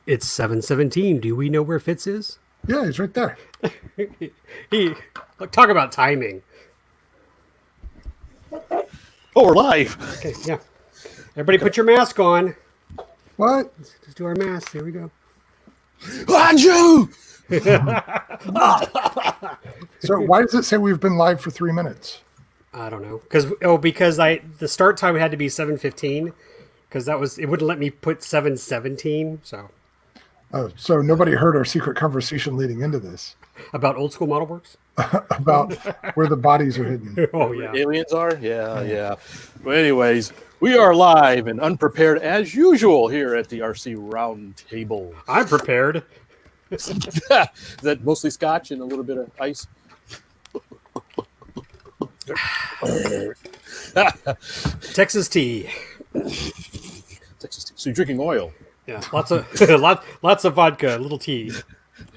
It's 7:17. Do we know where Fitz is? Yeah, he's right there. He look, talk about timing. Oh, we're live. Okay, yeah. Everybody put your mask on. What? Let's do our masks. Here we go. Andrew! So why does it say we've been live for 3 minutes? I don't know. Because the start time had to be 7:15 because it wouldn't let me put 7:17, so Oh, so nobody heard our secret conversation leading into this about old school model works. about where the bodies are hidden. Oh yeah. Aliens are? Yeah. But anyways, we are live and unprepared as usual here at the RC Roundtable. I'm prepared. Is that mostly scotch and a little bit of ice? Texas tea. Texas tea. So you're drinking oil. Yeah, lots of lots of vodka, little tea.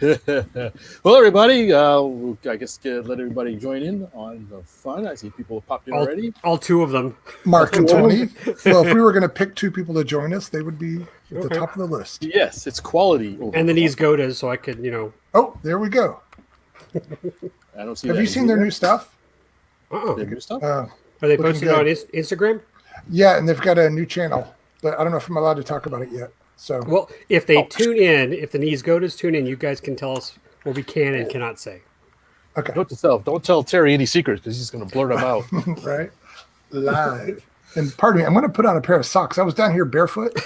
Well, everybody, I guess let everybody join in on the fun. I see people have popped in already. All two of them. Mark and Tony. Well, if we were going to pick 2 people to join us, they would be at the top of the list. Yes, it's quality. And the knees go to, so I could, Oh, there we go. I don't see. Have you seen their new stuff? Their new stuff? Are they posted on Instagram? Yeah, and they've got a new channel, but I don't know if I'm allowed to talk about it yet. So, Well, if they tune in, if the knees go to tune in, you guys can tell us what we can and cannot say. okay, Note to self: don't tell Terry any secrets because he's going to blurt them out. right, live. And pardon me, I'm going to put on a pair of socks. I was down here barefoot,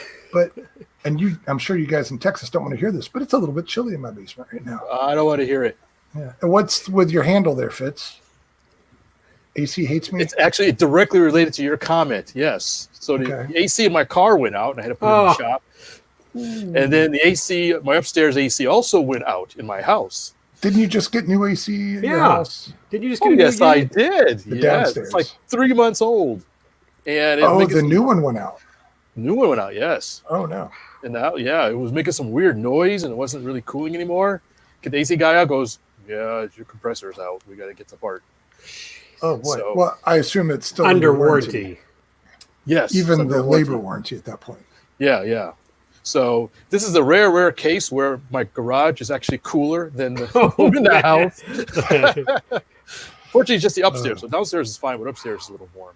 I'm sure you guys in Texas don't want to hear this, but it's a little bit chilly in my basement right now. I don't want to hear it. Yeah. And what's with your handle there, Fitz? AC hates me. It's actually directly related to your comment. Yes. So the AC in my car went out, and I had to put it in the shop. And then the AC, my upstairs AC, also went out in my house. Didn't you just get new AC in your house? Did you just get a new Yes, I did. The Yes, downstairs. it's like 3 months old. And the new one went out. New one went out. Yes. Oh no. And now, it was making some weird noise, and it wasn't really cooling anymore. Get the AC guy out, goes, "Yeah, your compressor's out. We got to get the part." Oh boy. So, Well, I assume it's still under warranty. Yes. Even the labor warranty at that point. Yeah. So this is a rare case where my garage is actually cooler than the room in the house. Fortunately, it's just the upstairs. So downstairs is fine, but upstairs is a little warm.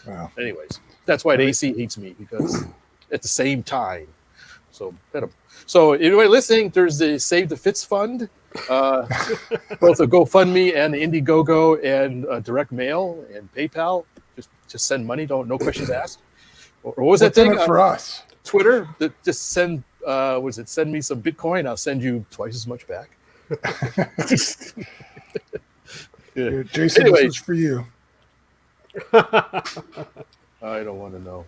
Wow. Anyways, that's why the AC hates me, because at the same time. So anyway, listening, there's the Save the Fitz Fund, both the GoFundMe and the Indiegogo and direct mail and PayPal. Just send money, no questions asked. Or what was that thing for us? Twitter? That just send send me some Bitcoin, I'll send you twice as much back. Yeah. Jason, this is for you. I don't want to know.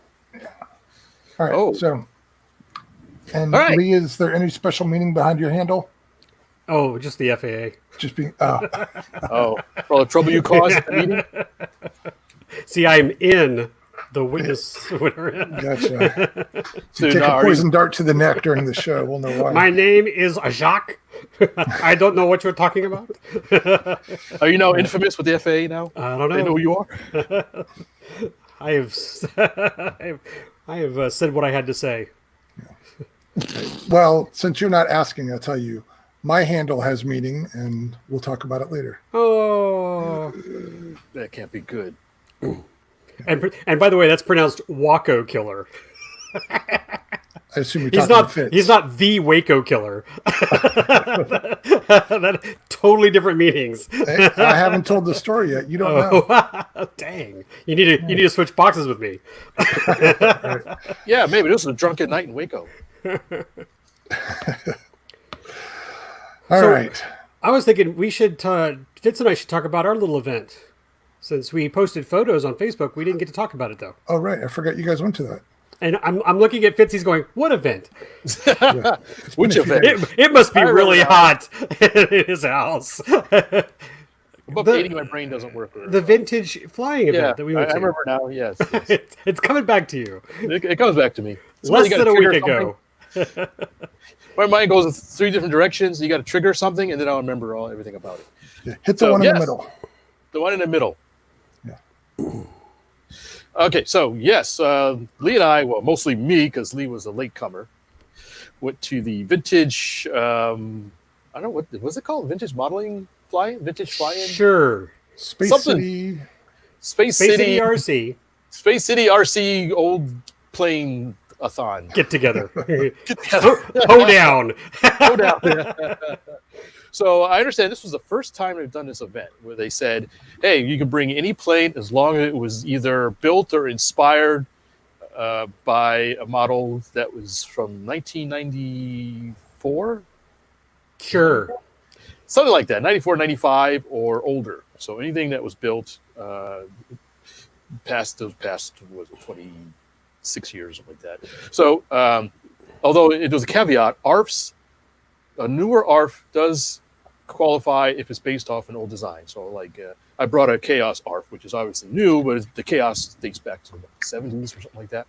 All right. Oh. So, and All right. Lee, is there any special meaning behind your handle? Oh, just the FAA. Just being Oh, for all the trouble you caused at the meeting? See, I'm in the witness. Whatever. Gotcha. So Take now, a poison dart to the neck during the show. We'll know why. My name is Jacques. I don't know what you're talking about. are you now infamous with the FAA now? I don't know. They know who you are? I have said what I had to say. Well, since you're not asking, I'll tell you. My handle has meaning, and we'll talk about it later. Oh. That can't be good. And by the way, that's pronounced Waco Killer. I assume you're He's talking not. Fitz. He's not the Waco Killer. That totally different meanings. Hey, I haven't told the story yet. You don't know. Dang! You need to switch boxes with me. Yeah, maybe this was a drunken night in Waco. All right. I was thinking we should. Fitz and I should talk about our little event. Since we posted photos on Facebook, we didn't get to talk about it though. Oh, right. I forgot you guys went to that. And I'm looking at Fitz. He's going, "What event? Yeah. Which event? It must be really hot in his house." Above 80, my brain doesn't work. The vintage flying event Yeah, that we went to. I remember now. Yes, It's coming back to you. it comes back to me. Less than a week ago. My mind goes in 3 different directions. You got to trigger something, and then I'll remember everything about it. Yeah. Hit the one in the middle. The one in the middle. Yeah. Okay, so yes, Lee and I, well, mostly me, because Lee was a latecomer, went to the vintage. I don't know what was it called. Vintage modeling vintage fly-in. Sure. Space Something. City. Space Space City City RC. Space City RC old plane a thon. Get together. Get together. Ho down. Go down. So I understand this was the first time they've done this event where they said, "Hey, you can bring any plane as long as it was either built or inspired by a model that was from 1994, Sure. something like that, 94, 95 or older. So anything that was built past was it 26 years, something like that. So although it was a caveat, a newer ARF does qualify if it's based off an old design. So like I brought a Chaos ARF, which is obviously new, but the Chaos dates back to the 70s or something like that.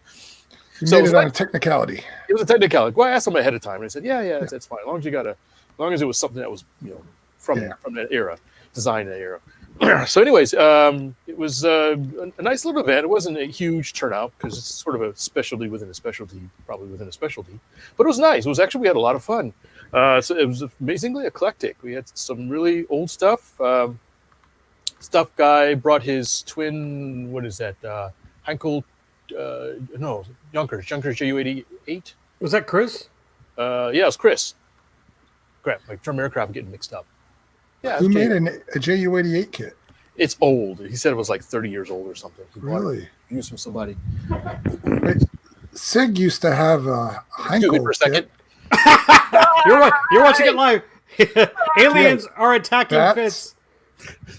You So made it's it on like- a technicality. It was a technicality. Well, I asked them ahead of time, and they said, "Yeah, that's fine. As long as it was something that was from that era, design that era." So, anyways, it was a nice little event. It wasn't a huge turnout because it's sort of a specialty within a specialty, probably within a specialty. But it was nice. We had a lot of fun. So it was amazingly eclectic. We had some really old stuff. Stuff guy brought his twin. What is that? Heinkel. No, Junkers JU-88. Was that Chris? Yeah, it was Chris. Crap, my German aircraft getting mixed up. Yeah, Who it's made JU. a JU-88 kit? It's old. He said it was like 30 years old or something. He bought it Really? used from somebody. Sig used to have a Excuse me Heinkel for a second. kit. You're watching it live. Aliens are attacking That's- Fitz.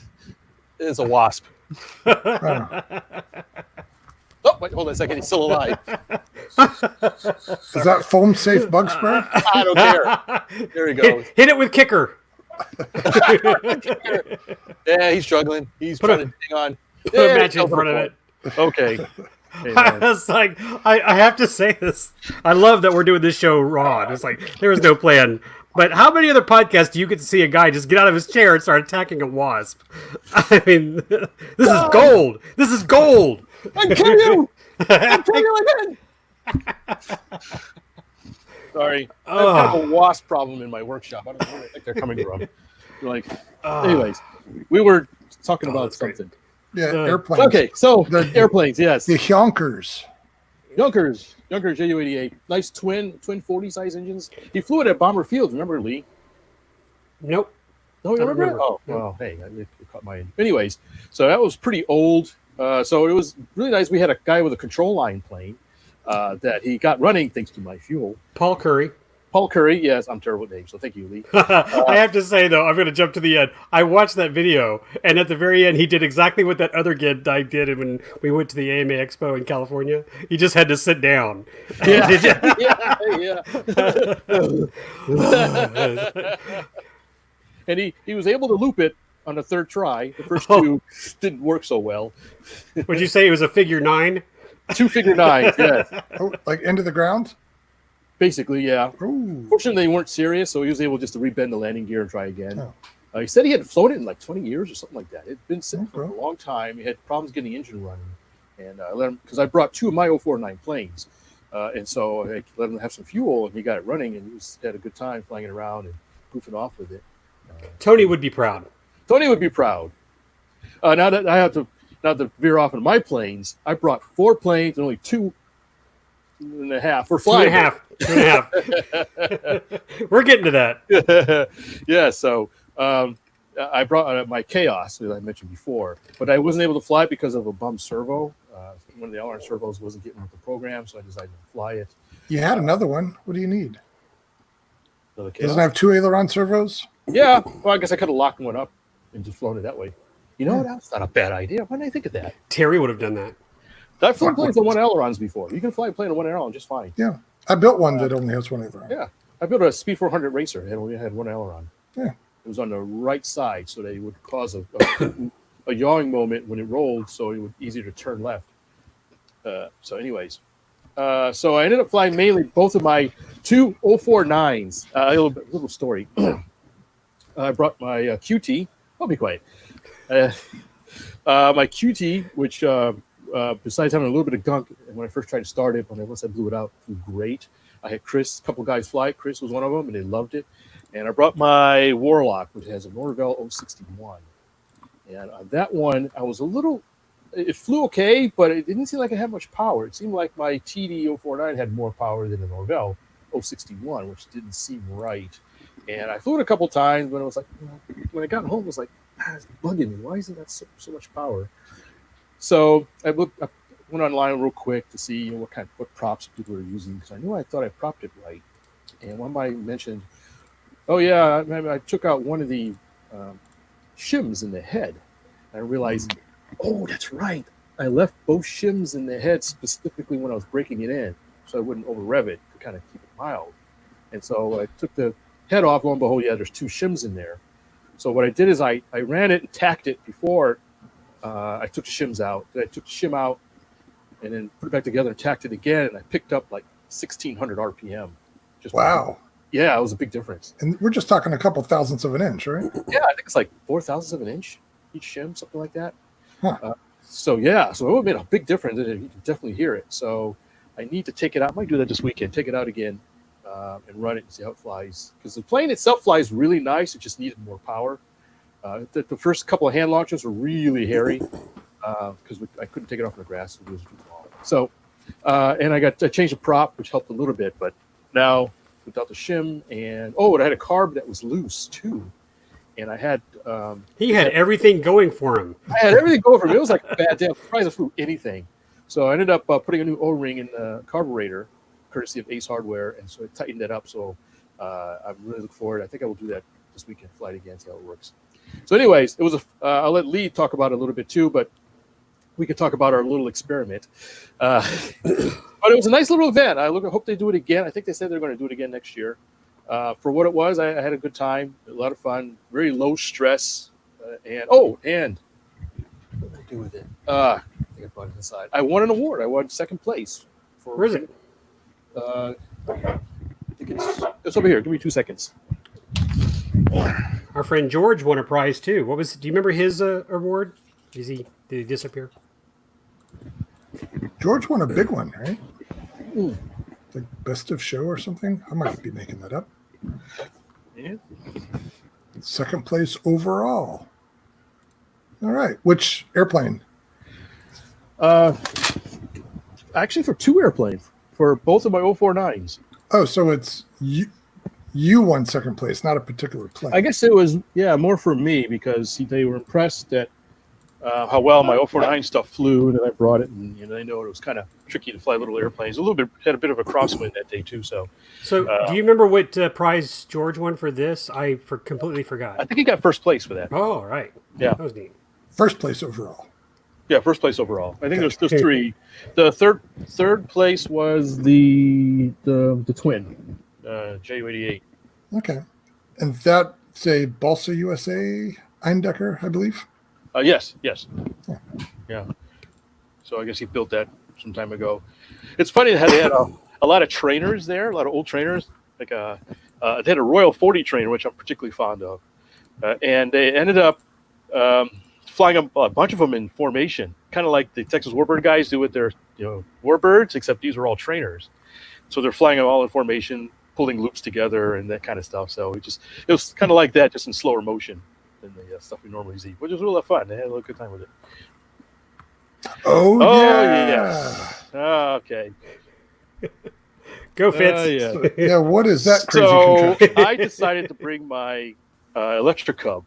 It's a wasp. Oh. Oh, wait, hold on a second. He's still alive. Is that foam safe bug spray? I don't care. There he goes. Hit it with kicker. Yeah, he's struggling. He's trying to hang on. Put a match in front of it. Okay. Hey, I man. was like, I have to say this. I love that we're doing this show raw. It's like there was no plan. But how many other podcasts do you get to see a guy just get out of his chair and start attacking a wasp? I mean, this is gold. This is gold. I kill you! I kill you again! Sorry. I have kind of a wasp problem in my workshop. I don't know where I think they're coming from. Like, anyways, we were talking about that's great. something. Yeah, airplanes. Okay, so The- airplanes, yes. The Honkers. Junkers JU-88. Nice twin 40 size engines. He flew it at Bomber Field. Remember, Lee? Nope. No, you I don't remember? remember. Oh, No. well, hey, it caught my. Anyways, so that was pretty old. So it was really nice. We had a guy with a control line plane that he got running thanks to my fuel. Paul Curry. Paul Curry, yes, I'm terrible at names, so thank you, Lee. I have to say though, I'm going to jump to the end. I watched that video, and at the very end, he did exactly what that other guy did when we went to the AMA Expo in California. He just had to sit down. Yeah, Did you- yeah. And he was able to loop it on the third try. The first two didn't work so well. Would you say it was a figure 9? 2 figure nines, yes. Oh, like into the ground? Basically, yeah. Ooh. Fortunately, they weren't serious, so he was able just to rebend the landing gear and try again. Oh. He said he had flown it in like 20 years or something like that. It'd been sitting for a Okay. long time. He had problems getting the engine running. And I let him, because I brought 2 of my 049 planes. And so I let him have some fuel, and he got it running, and he had a good time flying it around and goofing off with it. Tony would be proud. Tony would be proud. Now that I have to veer off into my planes, I brought 4 planes and only 2.5 for flying. 2.5. 2.5. We're getting to that. Yeah, so I brought my Chaos, as I mentioned before, but I wasn't able to fly it because of a bum servo. One of the LR servos wasn't getting with the program, so I decided to fly it. You had another one. What do you need? So the Doesn't Chaos. it have 2 aileron servos? Yeah, well, I guess I could have locked one up and just flown it that way. You know, that's not a bad idea. Why didn't I think of that? Terry would have done that. I've flown planes on 1 ailerons before. You can fly a plane on 1 aileron just fine. Yeah. I built one that only has 1 aileron. Yeah, I built a Speed 400 racer. It only had 1 aileron. Yeah. It was on the right side, so they would cause a yawing moment when it rolled, so it would easier to turn left. So, anyways, so I ended up flying mainly both of my 2 049s. A little story. I brought my QT. I'll be quiet. My QT, which besides having a little bit of gunk, and when I first tried to start it, once I blew it out, it flew great. I had Chris, a couple guys fly. Chris was one of them, and they loved it. And I brought my Warlock, which has a Norvell 061. And on that one, I was a little. It flew okay, but it didn't seem like it had much power. It seemed like my TD 049 had more power than the Norvell 061, which didn't seem right. And I flew it a couple times, but it was like, when I got home, it was like, it's bugging me. Why isn't that so much power? So I went online real quick to see what props people are using, because I thought I propped it right. And one guy mentioned, oh yeah, I took out one of the shims in the head. I realized, oh, that's right. I left both shims in the head specifically when I was breaking it in, so I wouldn't over rev it to kind of keep it mild. And so I took the head off. Lo and behold, yeah, there's 2 shims in there. So what I did is I ran it and tacked it before I took the shims out. Then I took the shim out and then put it back together and tacked it again. And I picked up like 1,600 RPM. Wow. Yeah, it was a big difference. And we're just talking a couple thousandths of an inch, right? Yeah, I think it's like 4,000ths of an inch each shim, something like that. Huh. So it would have made a big difference, and you can definitely hear it. So I need to take it out. I might do that this weekend. Take it out again and run it and see how it flies. Because the plane itself flies really nice. It just needed more power. The first couple of hand launches were really hairy because I couldn't take it off in the grass. It was too long. So, and I changed the prop, which helped a little bit. But now without the shim, and I had a carb that was loose too. And I had he had everything going for him. I had everything going for me. It was like a bad day. I'm surprised I flew anything. So I ended up putting a new O-ring in the carburetor, courtesy of Ace Hardware, and so I tightened it up. So I'm really looking forward. I think I will do that this weekend, fly it again, see how it works. So anyways, it was I'll let Lee talk about it a little bit too, but we could talk about our little experiment. But it was a nice little event. I hope they do it again. I think they said they're going to do it again next year. For what it was, I had a good time, a lot of fun, very low stress, and what did I do with it? I think I brought it inside. I won an award. I won second place. Where is it? I think it's over here. Give me 2 seconds. Our friend George won a prize too. Do you remember his award? Did he disappear? George won a big one, right? Like best of show or something. I might be making that up. Yeah. Second place overall. All right. Which airplane? Actually, for 2 airplanes, for both of my 049s. Oh, so it's you. You won second place, not a particular plane. I guess it was more for me because they were impressed at how well my 049 stuff flew, and I brought it, and they know it was kind of tricky to fly little airplanes. Had a bit of a crosswind that day too. So do you remember what prize George won for this? I completely forgot. I think he got first place for that. Oh, right. Yeah, that was neat. First place overall. Yeah, first place overall. I think there's 3. The third place was the twin, Ju-88. Okay, and that's a Balsa USA Eindecker, I believe. Yes. Yeah. So I guess he built that some time ago. It's funny how they had a lot of trainers there, a lot of old trainers. Like they had a Royal 40 trainer, which I'm particularly fond of, and they ended up flying a bunch of them in formation, kind of like the Texas Warbird guys do with their Warbirds, except these are all trainers. So they're flying them all in formation, pulling loops together and that kind of stuff. So it was kind of like that, just in slower motion than the stuff we normally see, which was really fun. They had a little good time with it. Oh yeah. Okay. Go Fitz. Yeah. What is that crazy So contraption? I decided to bring my electric cub.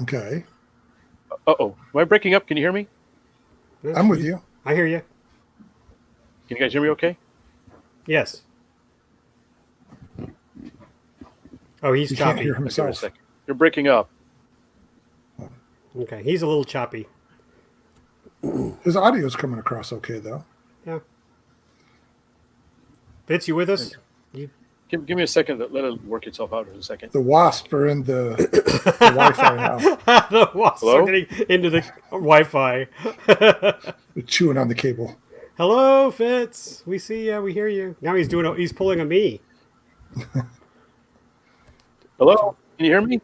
Okay. Am I breaking up? Can you hear me? I'm with you. I hear you. Can you guys hear me okay? Yes. Oh, he's He can't choppy. hear Give me a himself. second. You're breaking up. Okay, he's a little choppy. His audio's coming across okay, though. Yeah. Fitz, you with us? Give me a second to let it work itself out in a second. The wasps are in the Wi-Fi now. The wasps are getting into the Wi-Fi. They're chewing on the cable. Hello, Fitz. We see you. We hear you. Now he's pulling a me. Hello? Can you hear me?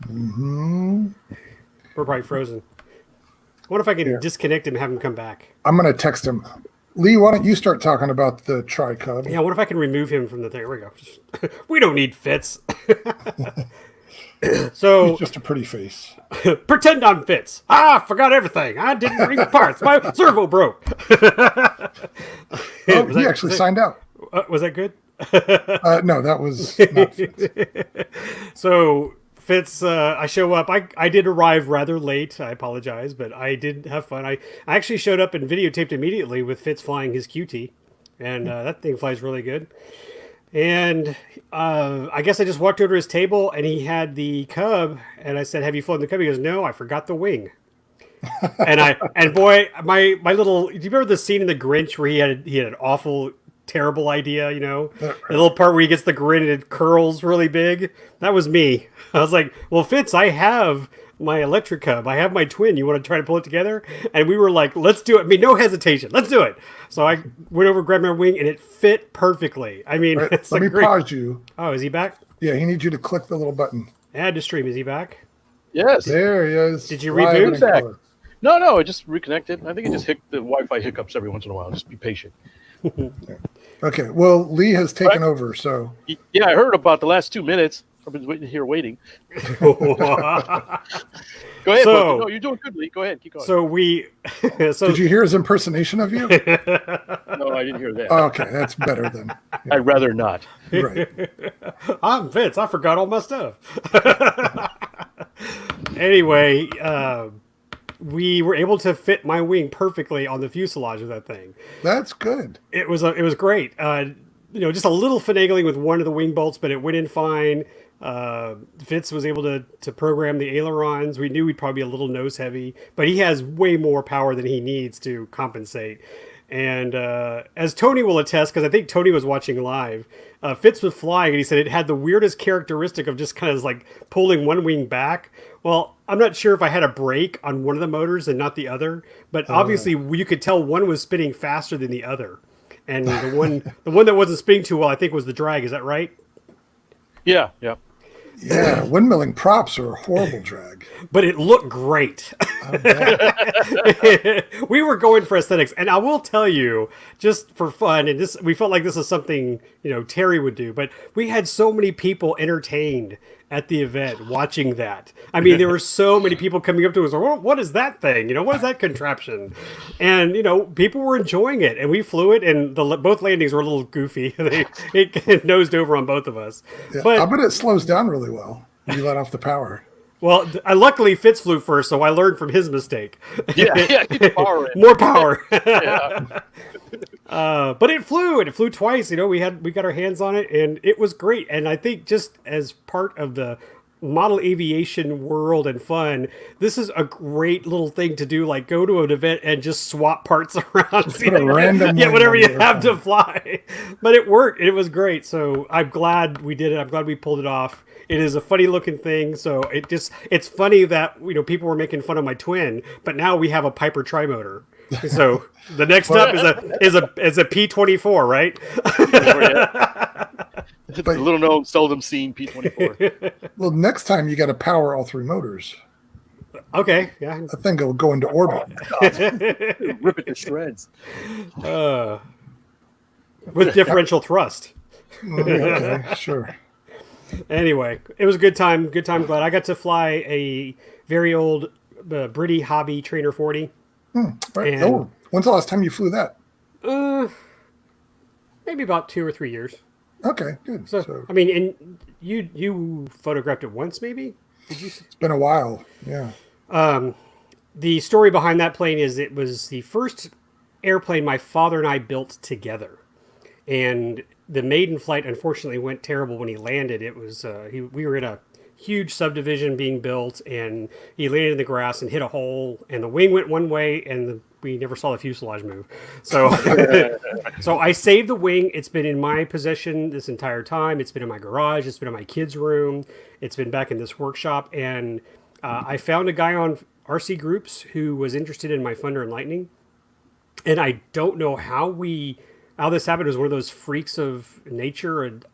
Mm-hmm. We're probably frozen. What if I can disconnect him and have him come back? I'm going to text him. Lee, why don't you start talking about the Tri-Cub? Yeah, what if I can remove him from the thing? There we go. We don't need Fitz. So He's just a pretty face. pretend I'm Fitz. Ah, forgot everything. I didn't bring the parts. My servo broke. Oh, he actually signed out. Was that good? No, that was not Fitz. So Fitz, I show up. I did arrive rather late. I apologize, but I did have fun. I actually showed up and videotaped immediately with Fitz flying his QT, and that thing flies really good. And I guess I just walked over to his table, and he had the Cub, and I said, "Have you flown the Cub?" He goes, "No, I forgot the wing." and boy, my little. Do you remember the scene in The Grinch where he had an awful, terrible idea? You know, the little part where he gets the grin and it curls really big. That was me. I was like, "Well, Fitz, I have my electric Cub. I have my twin. You want to try to pull it together?" And we were like, "Let's do it." I mean, no hesitation. Let's do it. So I went over, grabbed my wing, and it fit perfectly. I mean, Right, it's let me great. pause you. Oh, is he back? Yeah, he needs you to click the little button. Add to stream. Is he back? Yes. There he is. Did you live reboot? and in Back. color. No, it just reconnected. I think it just hit the Wi-Fi hiccups every once in a while. Just be patient. Okay, well, Lee has taken over, so Yeah, I heard about the last 2 minutes. I've been waiting. Go ahead. So- Bud. No, you're doing good, Lee. Go ahead. Keep going. So we, so did you hear his impersonation of you? No, I didn't hear that. Okay, that's better then. I'd rather not. Right. I'm Vince. I forgot all my stuff. Anyway, we were able to fit my wing perfectly on the fuselage of that thing. That's good. It was great. Just a little finagling with one of the wing bolts, but it went in fine. Fitz was able to program the ailerons. We knew we'd probably be a little nose heavy, but he has way more power than he needs to compensate. And as Tony will attest, because I think Tony was watching live, Fitz was flying, and he said it had the weirdest characteristic of just kind of like pulling one wing back. Well, I'm not sure if I had a brake on one of the motors and not the other, but obviously you could tell one was spinning faster than the other. And the one that wasn't spinning too well, I think, was the drag. Is that right? Yeah. Yeah, windmilling props are a horrible drag. But it looked great. We were going for aesthetics, and I will tell you, just for fun, and we felt like this is something Terry would do, but we had so many people entertained at the event watching that. I mean, there were so many people coming up to us, what is that thing? What is that contraption? And people were enjoying it, and we flew it, and both landings were a little goofy. It nosed over on both of us. Yeah, But I bet it slows down really well when you let off the power. well, luckily Fitz flew first, so I learned from his mistake. Yeah. Keep power in. More power. Yeah. But it flew, and it flew twice. We got our hands on it, and it was great. And I think just as part of the model aviation world and fun, this is a great little thing to do. Like, go to an event and just swap parts around. Put a random wing whatever on you the have to airplane. fly. But it worked. It was great. So I'm glad we did it. I'm glad we pulled it off. It is a funny looking thing. So it's funny that people were making fun of my twin, but now we have a Piper trimotor. So the next up is a P24, right? It's a little known, seldom seen P24. Well, next time you got to power all three motors. Okay, yeah. That thing will go into orbit. Rip it to shreds. With differential thrust. Okay, sure. Anyway, it was a good time. Good time. Glad I got to fly a very old Brady Hobby Trainer 40. Right. And- Oh, when's the last time you flew that? Maybe about 2 or 3 years. Okay, good. So I mean, and you photographed it once, maybe? Did you? It's been a while. Yeah. The story behind that plane is it was the first airplane my father and I built together, and the maiden flight unfortunately went terrible when he landed. It was we were in a huge subdivision being built, and he landed in the grass and hit a hole, and the wing went one way, and we never saw the fuselage move. So, so I saved the wing. It's been in my possession this entire time. It's been in my garage. It's been in my kids' room. It's been back in this workshop, and I found a guy on RC Groups who was interested in my Thunder and Lightning, and I don't know how this happened. It was one of those freaks of nature, and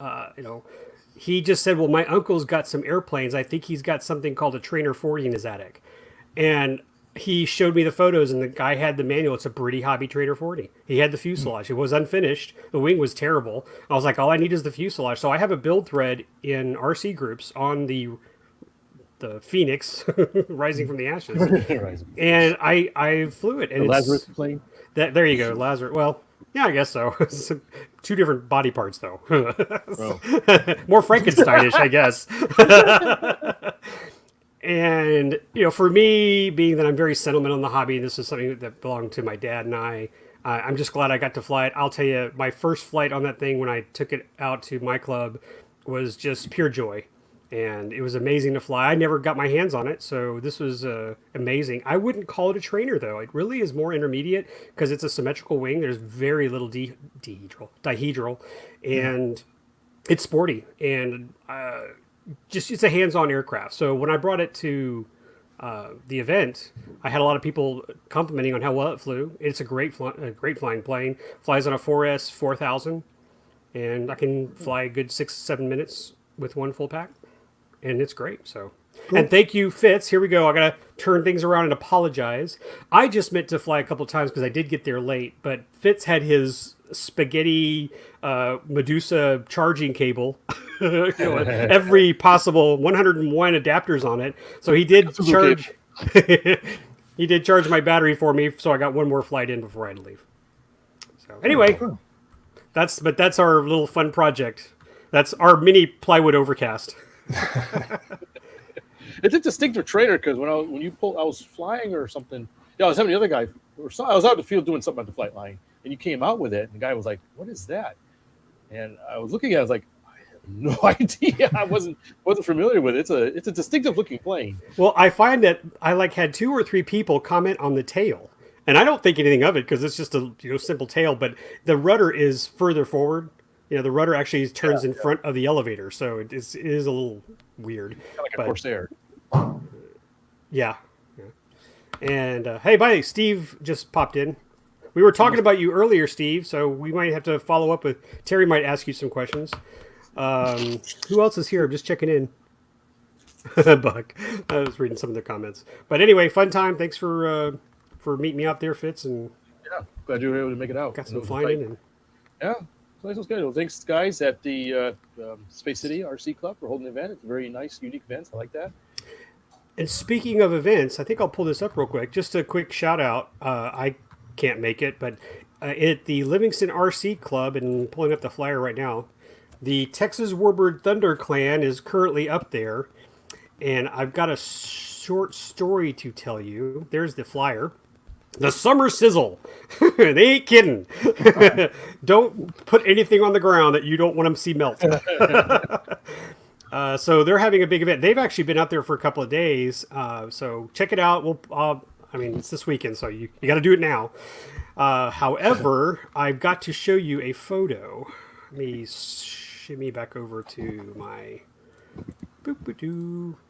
he just said, well, my uncle's got some airplanes. I think he's got something called a Trainer 40 in his attic. And he showed me the photos, and the guy had the manual. It's a Brady Hobby Trader 40. He had the fuselage. It was unfinished. The wing was terrible. I was like, all I need is the fuselage. So I have a build thread in RC groups on the Phoenix rising from the ashes, and I flew it. And The Lazarus plane. there you go, Lazarus. Well, yeah, I guess so. Two different body parts, though. More Frankensteinish, I guess. And, for me, being that I'm very sentimental in the hobby, this is something that belonged to my dad and I'm just glad I got to fly it. I'll tell you, my first flight on that thing when I took it out to my club was just pure joy. And it was amazing to fly. I never got my hands on it, so this was amazing. I wouldn't call it a trainer, though. It really is more intermediate because it's a symmetrical wing. There's very little dihedral, and it's sporty. And it's a hands-on aircraft. So when I brought it to the event, I had a lot of people complimenting on how well it flew. It's a great flying plane. Flies on a 4S 4000, and I can fly a good 6-7 minutes with one full pack, and it's great. So, cool. And thank you, Fitz. Here we go. I gotta turn things around and apologize. I just meant to fly a couple times because I did get there late, but Fitz had his spaghetti Medusa charging cable. Every possible 101 adapters on it. So he did charge. He did charge my battery for me, so I got one more flight in before I had to leave. So anyway, that's our little fun project. That's our mini plywood overcast. It's a distinctive trainer because when you pull, I was flying or something. Yeah, I was having the other guy. I was out in the field doing something at the flight line, and you came out with it. And the guy was like, "What is that?" And I was looking at it. I was like, no idea. I wasn't familiar with it. It's a distinctive looking plane. Well, I find that I had 2 or 3 people comment on the tail, and I don't think anything of it because it's just a simple tail. But the rudder is further forward. The rudder actually turns in front of the elevator, so it is a little weird. Kind of like a Corsair. Yeah. And hey, by the way, Steve just popped in. We were talking about you earlier, Steve, so we might have to follow up with Terry. Might ask you some questions. Who else is here? I'm just checking in. Buck. I was reading some of their comments. But anyway, fun time. Thanks for meeting me out there, Fitz. And yeah, glad you were able to make it out. Got some flying in. Yeah, so that was good. Well, thanks, guys, at the Space City RC Club for holding the event. It's a very nice, unique event. I like that. And speaking of events, I think I'll pull this up real quick. Just a quick shout out. I can't make it, but at the Livingston RC Club, and pulling up the flyer right now, the Texas Warbird Thunder Clan is currently up there, and I've got a short story to tell you. There's the flyer. The Summer Sizzle. They ain't kidding. Don't put anything on the ground that you don't want them to see melt. So they're having a big event. They've actually been out there for a couple of days. So check it out. It's this weekend, so you got to do it now. However, I've got to show you a photo. Let me shimmy back over to my... There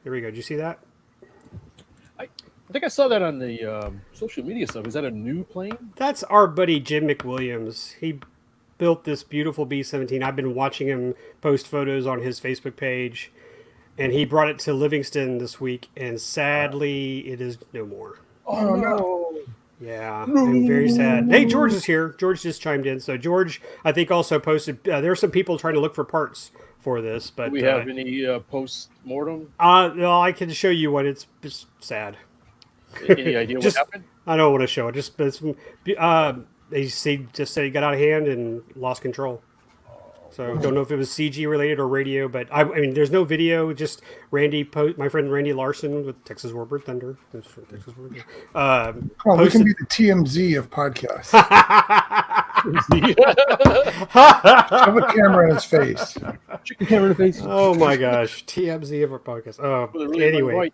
we go. Did you see that? I think I saw that on the social media stuff. Is that a new plane? That's our buddy Jim McWilliams. He built this beautiful B-17. I've been watching him post photos on his Facebook page, and he brought it to Livingston this week, and sadly, it is no more. Oh, no. Yeah, I'm very sad. Hey, George is here. George just chimed in. So George, I think, also posted, there are some people trying to look for parts for this. But do we have any post-mortem? No, I can show you what. It's just sad. Any idea what happened? I don't want to show it. They just said he got out of hand and lost control. So don't know if it was CG related or radio, but I mean, there's no video. Just my friend Randy Larson with Texas Warbird Thunder. We can be the TMZ of podcasts. Have a camera in his face. Chicken camera in the face. Oh my gosh, TMZ of our podcast. Anyway.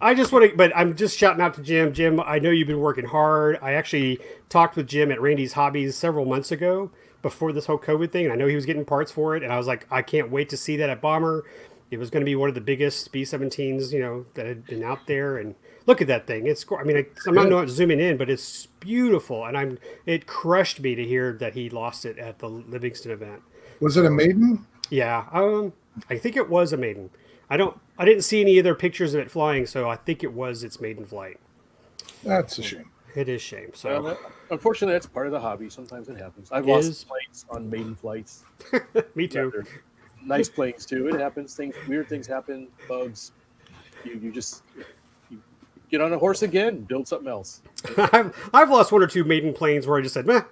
I just want to, but I'm just shouting out to Jim. Jim, I know you've been working hard. I actually talked with Jim at Randy's Hobbies several months ago before this whole COVID thing, and I know he was getting parts for it, and I was like, I can't wait to see that at Bomber. It was going to be one of the biggest B-17s, that had been out there, and look at that thing. I'm not zooming in, but it's beautiful, and it crushed me to hear that he lost it at the Livingston event. Was it a maiden? Yeah, I think it was a maiden. I didn't see any other pictures of it flying, so I think it was its maiden flight. That's a shame. It is a shame. So Unfortunately, that's part of the hobby. Sometimes it happens. I've lost planes on maiden flights. me too. They're nice planes too. It happens. Weird things happen. Bugs. You get on a horse again. Build something else. I've lost one or two maiden planes where I just said, meh.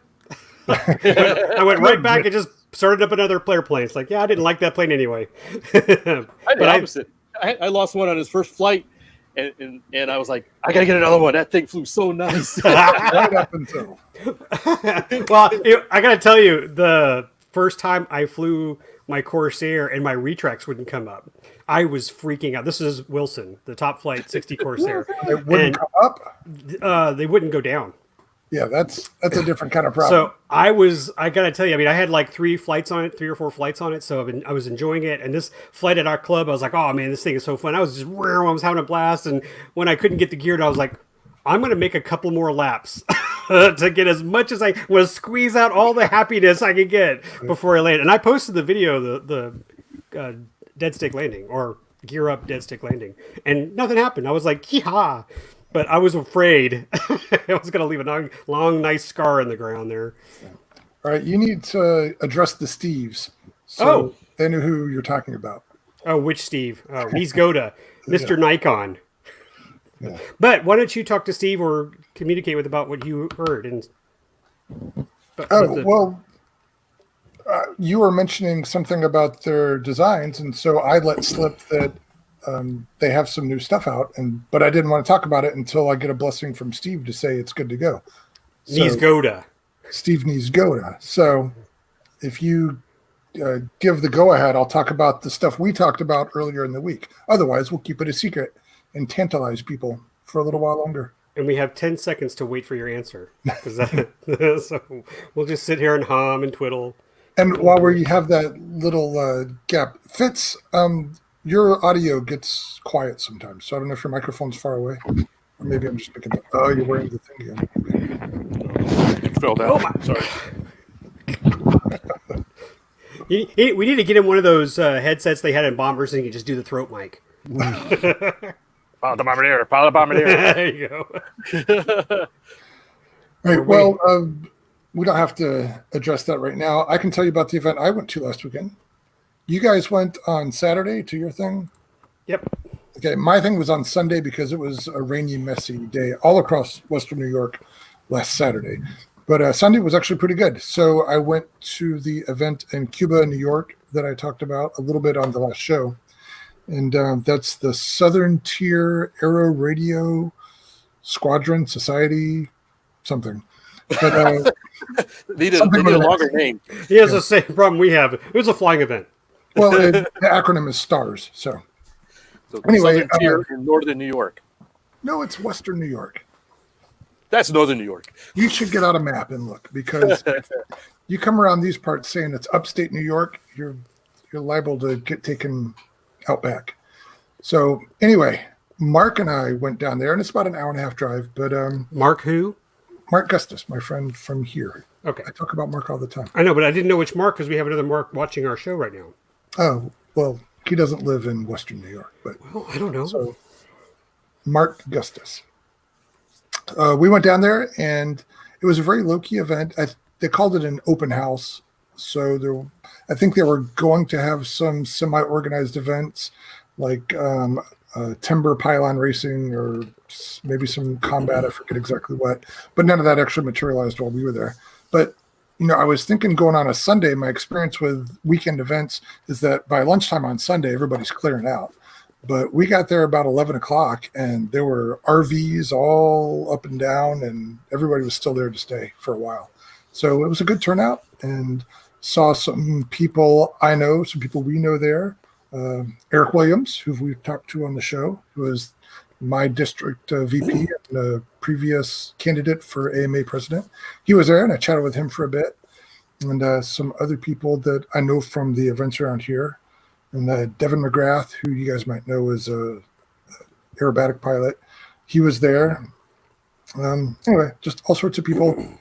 I went right back and just started up another airplane. It's like, yeah, I didn't like that plane anyway. I did the opposite. I lost one on his first flight, and I was like, I gotta get another one. That thing flew so nice. Right up until. Well, I gotta tell you, the first time I flew my Corsair and my retracts wouldn't come up, I was freaking out. This is Wilson, the Top Flight 60 Corsair. It wouldn't come up? They wouldn't go down. Yeah, that's a different kind of problem. So I gotta tell you, I mean, I had like 3 or 4 flights on it. So I was enjoying it. And this flight at our club, I was like, oh man, this thing is so fun. I was having a blast. And when I couldn't get the gear, I was like, I'm going to make a couple more laps to get as much as I want to squeeze out all the happiness I can get before I land. And I posted the video, the dead stick landing or gear up dead stick landing, and nothing happened. I was like, yeah. But I was afraid I was going to leave a long, nice scar in the ground there. All right, you need to address the Steves. So they know who you're talking about. Oh, which Steve? Oh, he's Goda, Mr. Nikon. Yeah. But why don't you talk to Steve or communicate with about what you heard? And you were mentioning something about their designs, and so I let slip that they have some new stuff out, but I didn't want to talk about it until I get a blessing from Steve to say it's good to go. Needs Goda. Steve needs Goda. So if you give the go-ahead, I'll talk about the stuff we talked about earlier in the week. Otherwise, we'll keep it a secret and tantalize people for a little while longer. And we have 10 seconds to wait for your answer. So we'll just sit here and hum and twiddle. And while we have that little gap, Fitz, your audio gets quiet sometimes. So I don't know if your microphone's far away. Or maybe I'm just picking up. Oh, you're wearing the thing again. Okay. It fell down. Sorry. We need to get him one of those headsets they had in bombers, and he can just do the throat mic. Follow the bombardier. Follow the bombardier. There you go. All right. Well, we don't have to address that right now. I can tell you about the event I went to last weekend. You guys went on Saturday to your thing? Yep. Okay. My thing was on Sunday because it was a rainy, messy day all across Western New York last Saturday. But Sunday was actually pretty good. So I went to the event in Cuba, New York that I talked about a little bit on the last show. And that's the Southern Tier Aero Radio Squadron Society something. But, they need a longer name. He has the same problem we have. It was a flying event. Well, the acronym is STARS. So anyway, Southern Tier in Northern New York. No, it's Western New York. That's Northern New York. You should get out a map and look, because you come around these parts saying it's upstate New York, you're liable to get taken out back. So anyway, Mark and I went down there, and it's about an hour and a half drive. But Mark who? Mark Gustus, my friend from here. Okay. I talk about Mark all the time. I know, but I didn't know which Mark because we have another Mark watching our show right now. Oh, well, he doesn't live in Western New York. But well, I don't know. So Mark Gustus. We went down there, and it was a very low-key event. They called it an open house. So I think they were going to have some semi-organized events like timber pylon racing or maybe some combat. I forget exactly what. But none of that actually materialized while we were there. But, I was thinking going on a Sunday, my experience with weekend events is that by lunchtime on Sunday, everybody's clearing out. But we got there about 11 o'clock, and there were RVs all up and down, and everybody was still there to stay for a while. So it was a good turnout, and saw some people I know, some people we know there. Eric Williams, who we've talked to on the show, who was my district VP and a previous candidate for AMA president. He was there, and I chatted with him for a bit. And some other people that I know from the events around here. And Devin McGrath, who you guys might know is a aerobatic pilot, he was there. Anyway, just all sorts of people,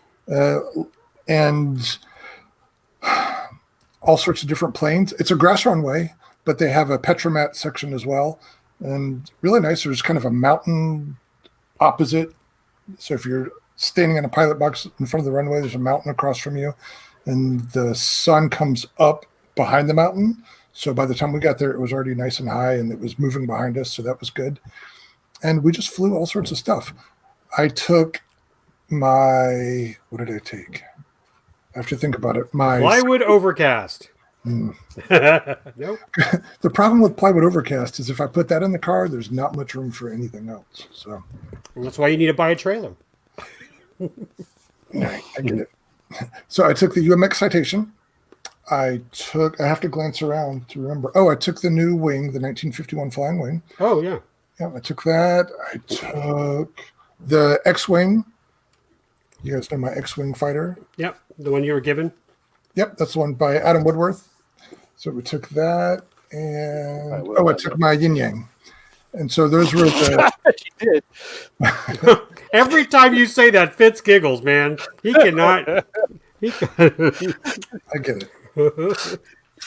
and all sorts of different planes. It's a grass runway, but they have a Petromat section as well, and really nice. There's kind of a mountain opposite So if you're standing in a pilot box in front of the runway, there's a mountain across from you, and the sun comes up behind the mountain. So by the time we got there, it was already nice and high, and it was moving behind us, so that was good. And we just flew all sorts of stuff. I took my, what did I take? I have to think about it. My Plywood Overcast. Nope. The problem with Plywood Overcast is if I put that in the car, there's not much room for anything else. So That's why you need to buy a trailer. I get it. So I took the UMX Citation. I have to glance around to remember. Oh, I took the new wing, the 1951 Flying Wing. Oh, yeah. Yeah, I took that. I took the X-Wing. You guys know my X-Wing fighter? Yep. The one you were given. Yep, that's the one by Adam Woodworth. So we took that, and I took my Yin Yang. And so those were the. She did. Every time you say that, Fitz giggles, man. He cannot. I get it.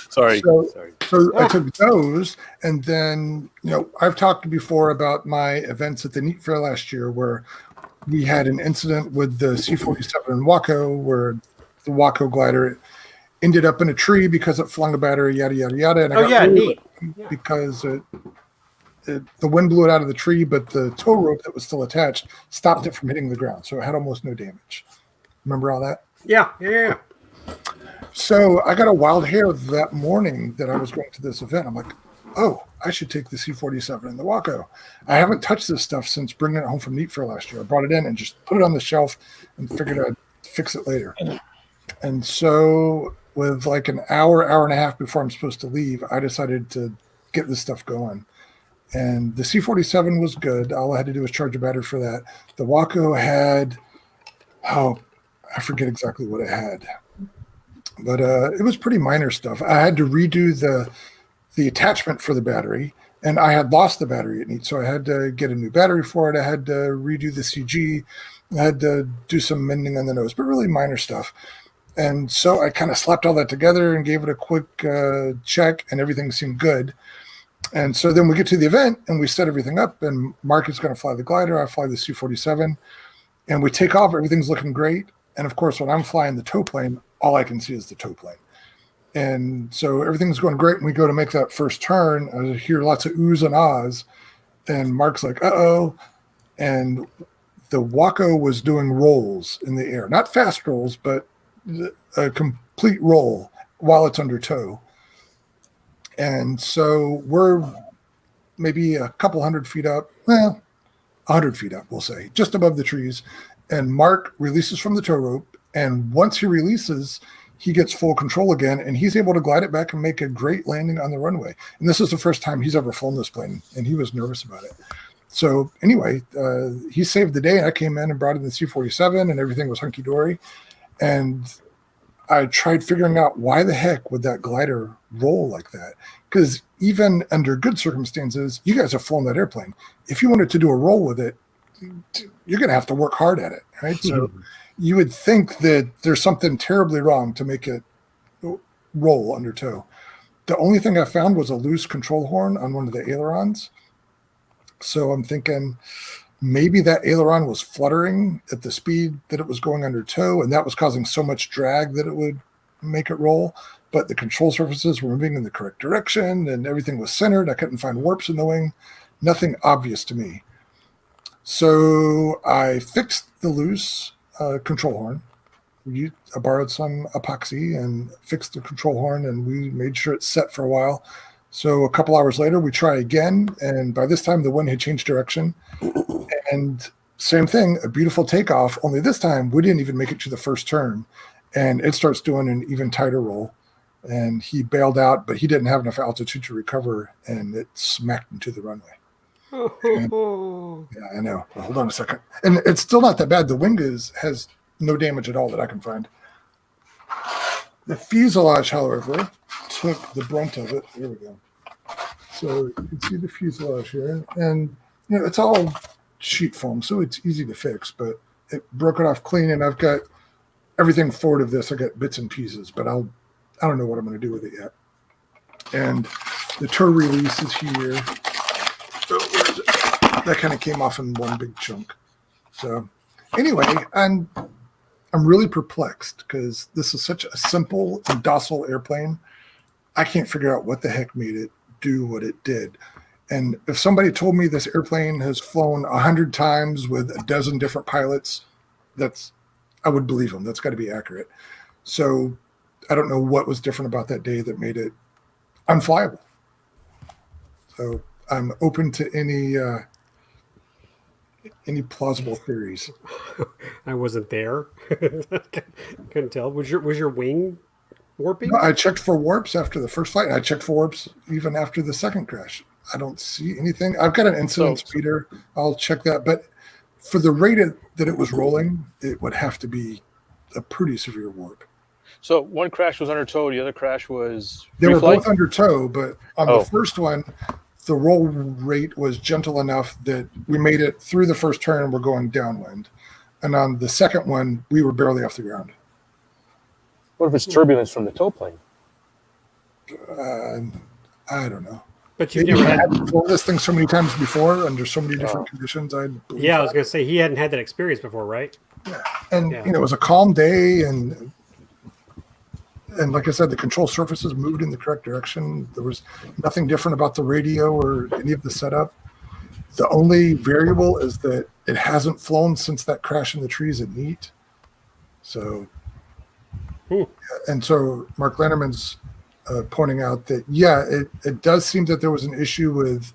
Sorry. So I took those, and then I've talked before about my events at the Neat Fair last year, where we had an incident with the C-47 in Waco, where the Waco glider ended up in a tree because it flung a battery, yada yada yada. And I got neat. Because the wind blew it out of the tree, but the tow rope that was still attached stopped it from hitting the ground, so it had almost no damage. Remember all that? Yeah. So I got a wild hair that morning that I was going to this event. I'm like, oh, I should take the C-47 in the Waco. I haven't touched this stuff since bringing it home from Neat Fair last year. I brought it in and just put it on the shelf and figured I'd fix it later. And so with like an hour and a half before I'm supposed to leave, I decided to get this stuff going. And the C-47 was good. All I had to do was charge a battery for that. The Waco had, I forget exactly what it had. But it was pretty minor stuff. I had to redo the attachment for the battery, and I had lost the battery it needs. So I had to get a new battery for it. I had to redo the CG. I had to do some mending on the nose, but really minor stuff. And so I kind of slapped all that together and gave it a quick check, and everything seemed good. And so then we get to the event, and we set everything up, and Mark is going to fly the glider. I fly the C-47, and we take off. Everything's looking great. And, of course, when I'm flying the tow plane, all I can see is the tow plane. And so everything's going great. And we go to make that first turn. I hear lots of oohs and ahs. And Mark's like, uh-oh. And the Waco was doing rolls in the air. Not fast rolls, but a complete roll while it's under tow. And so we're maybe a couple 100 feet up. 100 feet up, we'll say, just above the trees. And Mark releases from the tow rope. And once he releases, he gets full control again, and he's able to glide it back and make a great landing on the runway. And this is the first time he's ever flown this plane, and he was nervous about it. So anyway, he saved the day. I came in and brought in the C-47, and everything was hunky-dory. And I tried figuring out why the heck would that glider roll like that? Because even under good circumstances, you guys have flown that airplane. If you wanted to do a roll with it, you're going to have to work hard at it, right? So you would think that there's something terribly wrong to make it roll under tow. The only thing I found was a loose control horn on one of the ailerons. So I'm thinking maybe that aileron was fluttering at the speed that it was going under tow, and that was causing so much drag that it would make it roll. But the control surfaces were moving in the correct direction, and everything was centered. I couldn't find warps in the wing. Nothing obvious to me. So I fixed the loose control horn. I borrowed some epoxy and fixed the control horn, and we made sure it's set for a while. So a couple hours later, we try again, and by this time, the wind had changed direction. And same thing, a beautiful takeoff, only this time, we didn't even make it to the first turn, and it starts doing an even tighter roll. And he bailed out, but he didn't have enough altitude to recover, and it smacked into the runway. Yeah, I know. Well, hold on a second. And it's still not that bad. The wing has no damage at all that I can find. The fuselage, however, took the brunt of it. There we go. So you can see the fuselage here. And it's all sheet foam, so it's easy to fix, but it broke it off clean, and I've got everything forward of this. I got bits and pieces, but I don't know what I'm going to do with it yet. And the tow release is here. So where is it? That kind of came off in one big chunk. So Anyway, I'm really perplexed because this is such a simple and docile airplane. I can't figure out what the heck made it do what it did. And if somebody told me this airplane has flown 100 times with a dozen different pilots, I would believe them. That's got to be accurate. So I don't know what was different about that day that made it unflyable. So I'm open to any plausible theories. I wasn't there. Couldn't tell. Was your wing warping? No, I checked for warps after the first flight. And I checked for warps even after the second crash. I don't see anything. I've got an incident speeder. I'll check that. But for the rate that it was rolling, it would have to be a pretty severe warp. So one crash was under tow, the other crash was They were reflight? both under tow, but on the first one, the roll rate was gentle enough that we made it through the first turn and we're going downwind. And on the second one, we were barely off the ground. What if it's turbulence from the tow plane? I don't know. But you never had flown this thing so many times before under so many different conditions. I believe I was going to say he hadn't had that experience before, right? Yeah. And it was a calm day, and like I said, the control surfaces moved in the correct direction. There was nothing different about the radio or any of the setup. The only variable is that it hasn't flown since that crash in the trees at Neat. So, and so Mark Landerman's pointing out that, it does seem that there was an issue with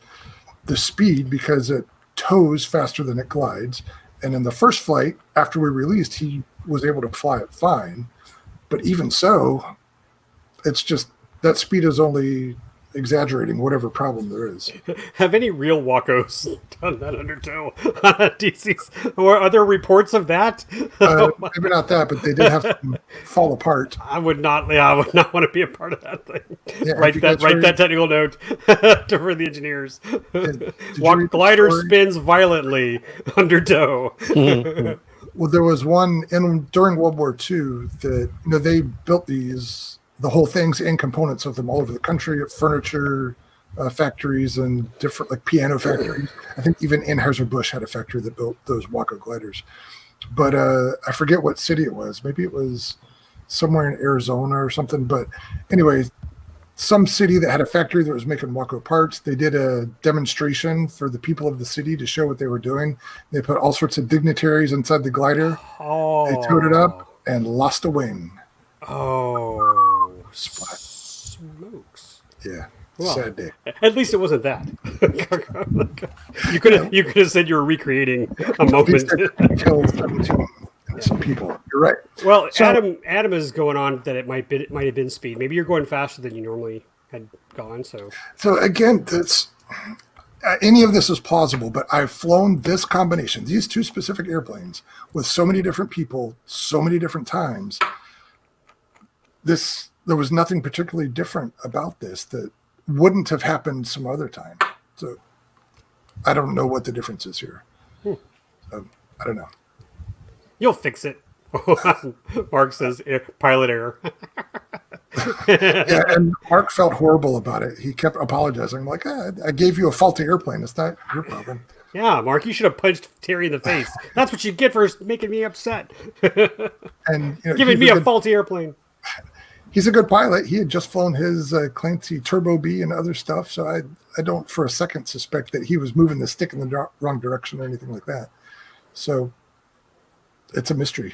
the speed because it tows faster than it glides. And in the first flight, after we released, he was able to fly it fine. But even so, it's just that speed is only exaggerating whatever problem there is. Have any real Wacos done that under tow on DCs? Or are there reports of that? Maybe not that, but they did have to fall apart. I would not want to be a part of that thing. Yeah, write that technical note for the engineers. Glider spins violently under tow. Well, there was one during World War II that they built the whole things and components of them all over the country at furniture factories and different like piano factories. I think even Anheuser-Busch had a factory that built those Waco gliders. But I forget what city it was. Maybe it was somewhere in Arizona or something. But anyway, some city that had a factory that was making Waco parts. They did a demonstration for the people of the city to show what they were doing. They put all sorts of dignitaries inside the glider. They towed it up and lost a wing. Oh, Splat. Smokes! Yeah, well, sad day. At least it wasn't that. You could have said you were recreating a moment. Killed 17 innocent people. You're right. Well, so, Adam is going on that it might have been speed. Maybe you're going faster than you normally had gone. So again, that's any of this is plausible. But I've flown this combination, these two specific airplanes, with so many different people, so many different times. There was nothing particularly different about this that wouldn't have happened some other time. So I don't know what the difference is here. I don't know. You'll fix it. Mark says pilot error. Yeah, and Mark felt horrible about it. He kept apologizing. I'm like, I gave you a faulty airplane. It's not your problem. Yeah, Mark, you should have punched Terry in the face. That's what you get for making me upset. And giving me a faulty airplane. He's a good pilot. He had just flown his Clancy Turbo B and other stuff, so I don't for a second suspect that he was moving the stick in the wrong direction or anything like that. So it's a mystery.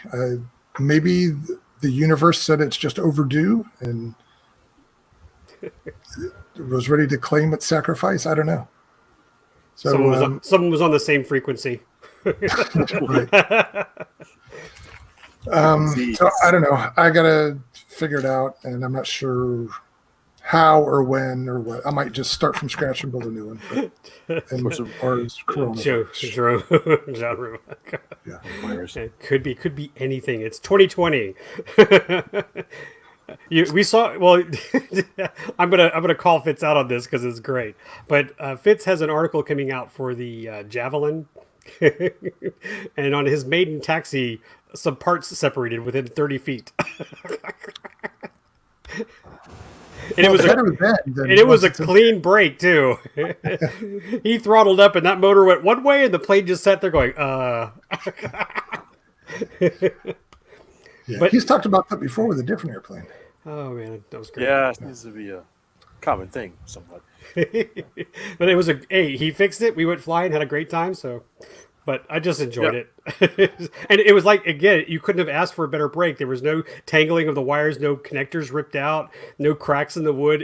Maybe the universe said it's just overdue and was ready to claim its sacrifice. I don't know. So someone was on the same frequency. Right. So I don't know. I gotta figure it out, and I'm not sure how or when or what. I might just start from scratch and build a new one. Genre. Yeah, it could be anything. It's 2020. We saw. Well, I'm gonna call Fitz out on this because it's great. But Fitz has an article coming out for the Javelin, and on his maiden taxi, some parts separated within 30 feet. And it was a clean break too. He throttled up, and that motor went one way, and the plane just sat there going, Yeah, But- he's talked about that before with a different airplane. Oh man, that was great. Yeah, it needs to be a common thing somewhat. But it was he fixed it. We went flying, had a great time. So, but I just enjoyed it, and it was like again, you couldn't have asked for a better break. There was no tangling of the wires, no connectors ripped out, no cracks in the wood.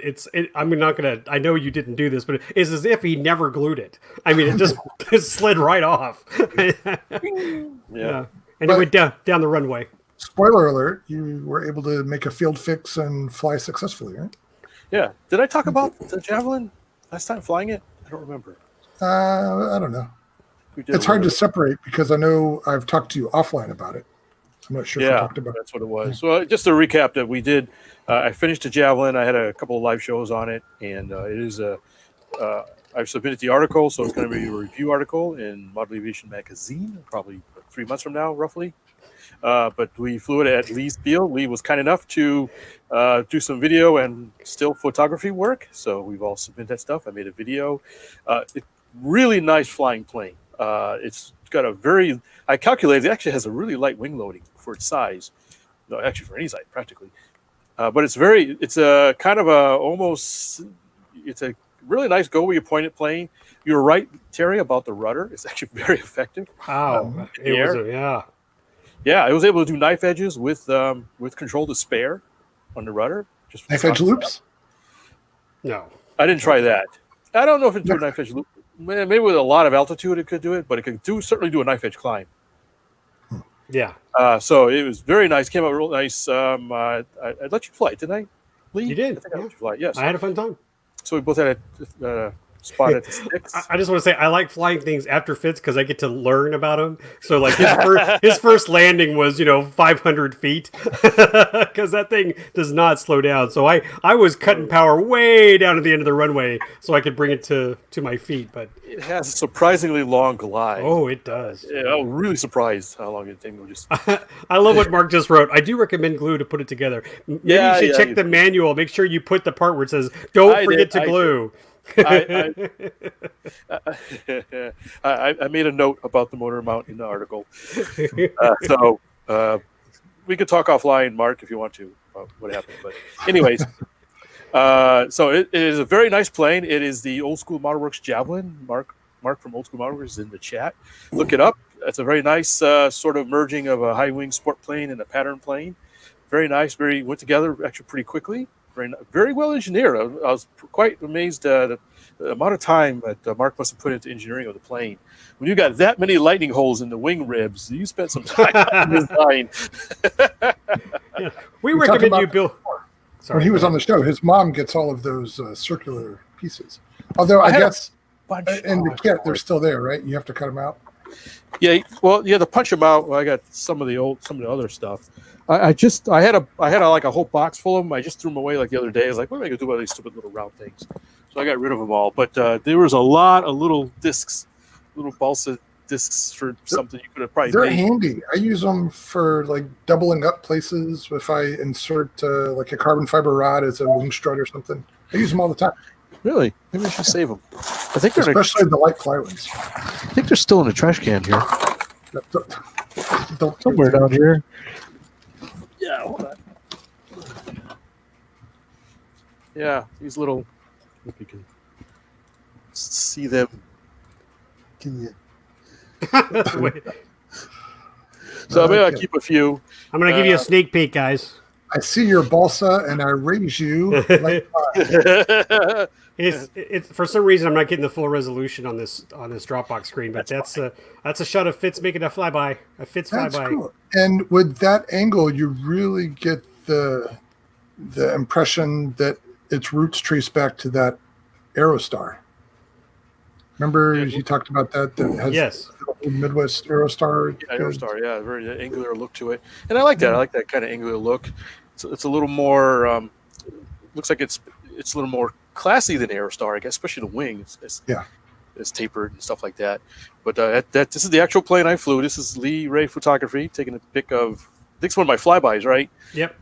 I'm not gonna. I know you didn't do this, but it's as if he never glued it. I mean, it just it slid right off. Yeah. And it went down the runway. Spoiler alert, you were able to make a field fix and fly successfully, right? Yeah. Did I talk about the Javelin last time flying it? I don't remember. I don't know. We did It's a hard to little separate because I know I've talked to you offline about it. I'm not sure bit. if I Yeah, talked about it. that's what it was. Well, just to recap that we did, I finished the Javelin. I had a couple of live shows on it, and it is I've submitted the article, so it's going to be a review article in Model Aviation Magazine, probably 3 months from now, roughly. But we flew it at Lee's Field. Lee was kind enough to do some video and still photography work. So we've all submitted that stuff. I made a video. Really nice flying plane. It's got I calculated it actually has a really light wing loading for its size. No, actually for any size, practically. But it's a kind of it's a really nice go where you point it plane. You're right, Terry, about the rudder. It's actually very effective. Wow, in the air. Yeah, I was able to do knife edges with control to spare on the rudder. Just Knife edge loops? No, I didn't try that. I don't know if it do a knife edge loop. Maybe with a lot of altitude it could do it, but it could certainly do a knife edge climb. yeah, So it was very nice. Came out real nice. I let you fly, didn't I, Lee? you did. I think I let you fly. Yes. I had a fun time. So we both had a spot at the sticks. I just want to say I like flying things after Fitz because I get to learn about them. So like his first landing was 500 feet because that thing does not slow down. So I was cutting power way down at the end of the runway so I could bring it to my feet. But It has a surprisingly long glide. oh, it does. Yeah, I was really surprised how long it thing was just. I love what Mark just wrote. I do recommend glue to put it together. Maybe you should check the manual. Make sure you put the part where it says "Don't forget to glue." I made a note about the motor mount in the article. So we could talk offline, Mark, if you want to, about what happened. But anyways, so it is a very nice plane. It is the Old School Model Works Javelin. Mark from Old School Model Works is in the chat. Look it up. It's a very nice sort of merging of a high wing sport plane and a pattern plane. Very nice. Went together actually pretty quickly. Very well engineered. I was quite amazed at the amount of time that Mark must have put into engineering of the plane. When you got that many lightning holes in the wing ribs, you spent some time on design. Yeah. We recommend you build. Sorry, when he was on the show, his mom gets all of those circular pieces. Although I guess in the kit they're still there, right? You have to cut them out. Yeah, well, you had to punch them out. Well, I got some of the other stuff. I had a whole box full of them. I just threw them away like the other day. I was like, what am I gonna do with these stupid little round things? So I got rid of them all. But there was a lot of little discs, little balsa discs for something you could have probably They're made. handy. I use them for like doubling up places if I insert like a carbon fiber rod as a wing strut or something. I use them all the time. Really? Maybe I should save them. I think Especially the light fly ones. I think they're still in a trash can here. Don't Somewhere down here. Yeah, hold on. Yeah, these little. If you can see them. Can you? So maybe I'll keep a few. I'm going to give you a sneak peek, guys. I see your balsa and I raise you like fire. It's for some reason I'm not getting the full resolution on this Dropbox screen, but that's a shot of Fitz making a flyby, a Fitz That's flyby. cool. And with that angle, you really get the impression that its roots trace back to that Aerostar. Remember you talked about that has Yes. the Midwest Aerostar. Yeah, Aerostar, yeah, very angular look to it, and I like that. I like that kind of angular look. It's a little more. Looks like it's a little more classy than Aerostar, I guess, especially the wing. It's tapered and stuff like that. But this is the actual plane I flew. This is Lee Ray Photography taking a pic of. I think it's one of my flybys, right? Yep.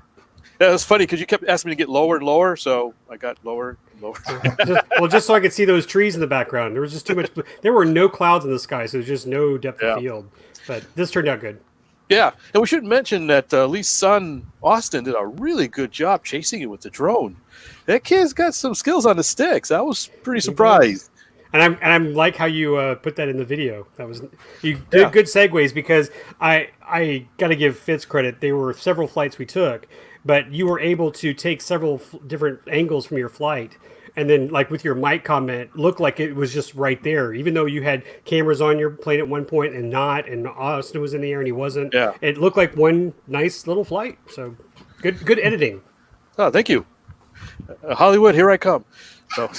Yeah, it was funny because you kept asking me to get lower and lower, so I got lower and lower. Just so I could see those trees in the background. There was just too much. There were no clouds in the sky, so there's just no depth of field. But this turned out good. Yeah, and we should mention that Lee's son Austin did a really good job chasing it with the drone. That kid's got some skills on the sticks. I was pretty surprised. And I'm like how you put that in the video. That was you did good segues because I got to give Fitz credit. There were several flights we took, but you were able to take several different angles from your flight, and then like with your mic comment, looked like it was just right there. Even though you had cameras on your plane at one point and not, and Austin was in the air and he wasn't. Yeah, it looked like one nice little flight. So good editing. Oh, thank you, Hollywood. Here I come. So.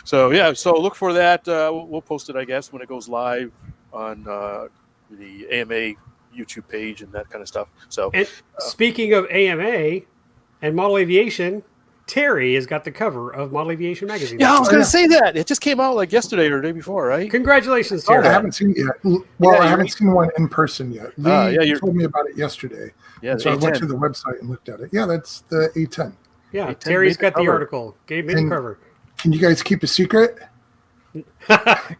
So yeah, so look for that. We'll post it, I guess, when it goes live on the AMA YouTube page and that kind of stuff. So, and speaking of AMA and Model Aviation, Terry has got the cover of Model Aviation magazine. Yeah, I was going to say that. It just came out like yesterday or the day before, right? Congratulations, Oh, Terry. I haven't seen it yet. Well, I haven't seen one in person yet. Lee you told me about it yesterday. Yeah, so I went to the website and looked at it. Yeah, that's the A10. Yeah, A10 Terry's got the cover. article. Gave me the cover. Can you guys keep a secret? You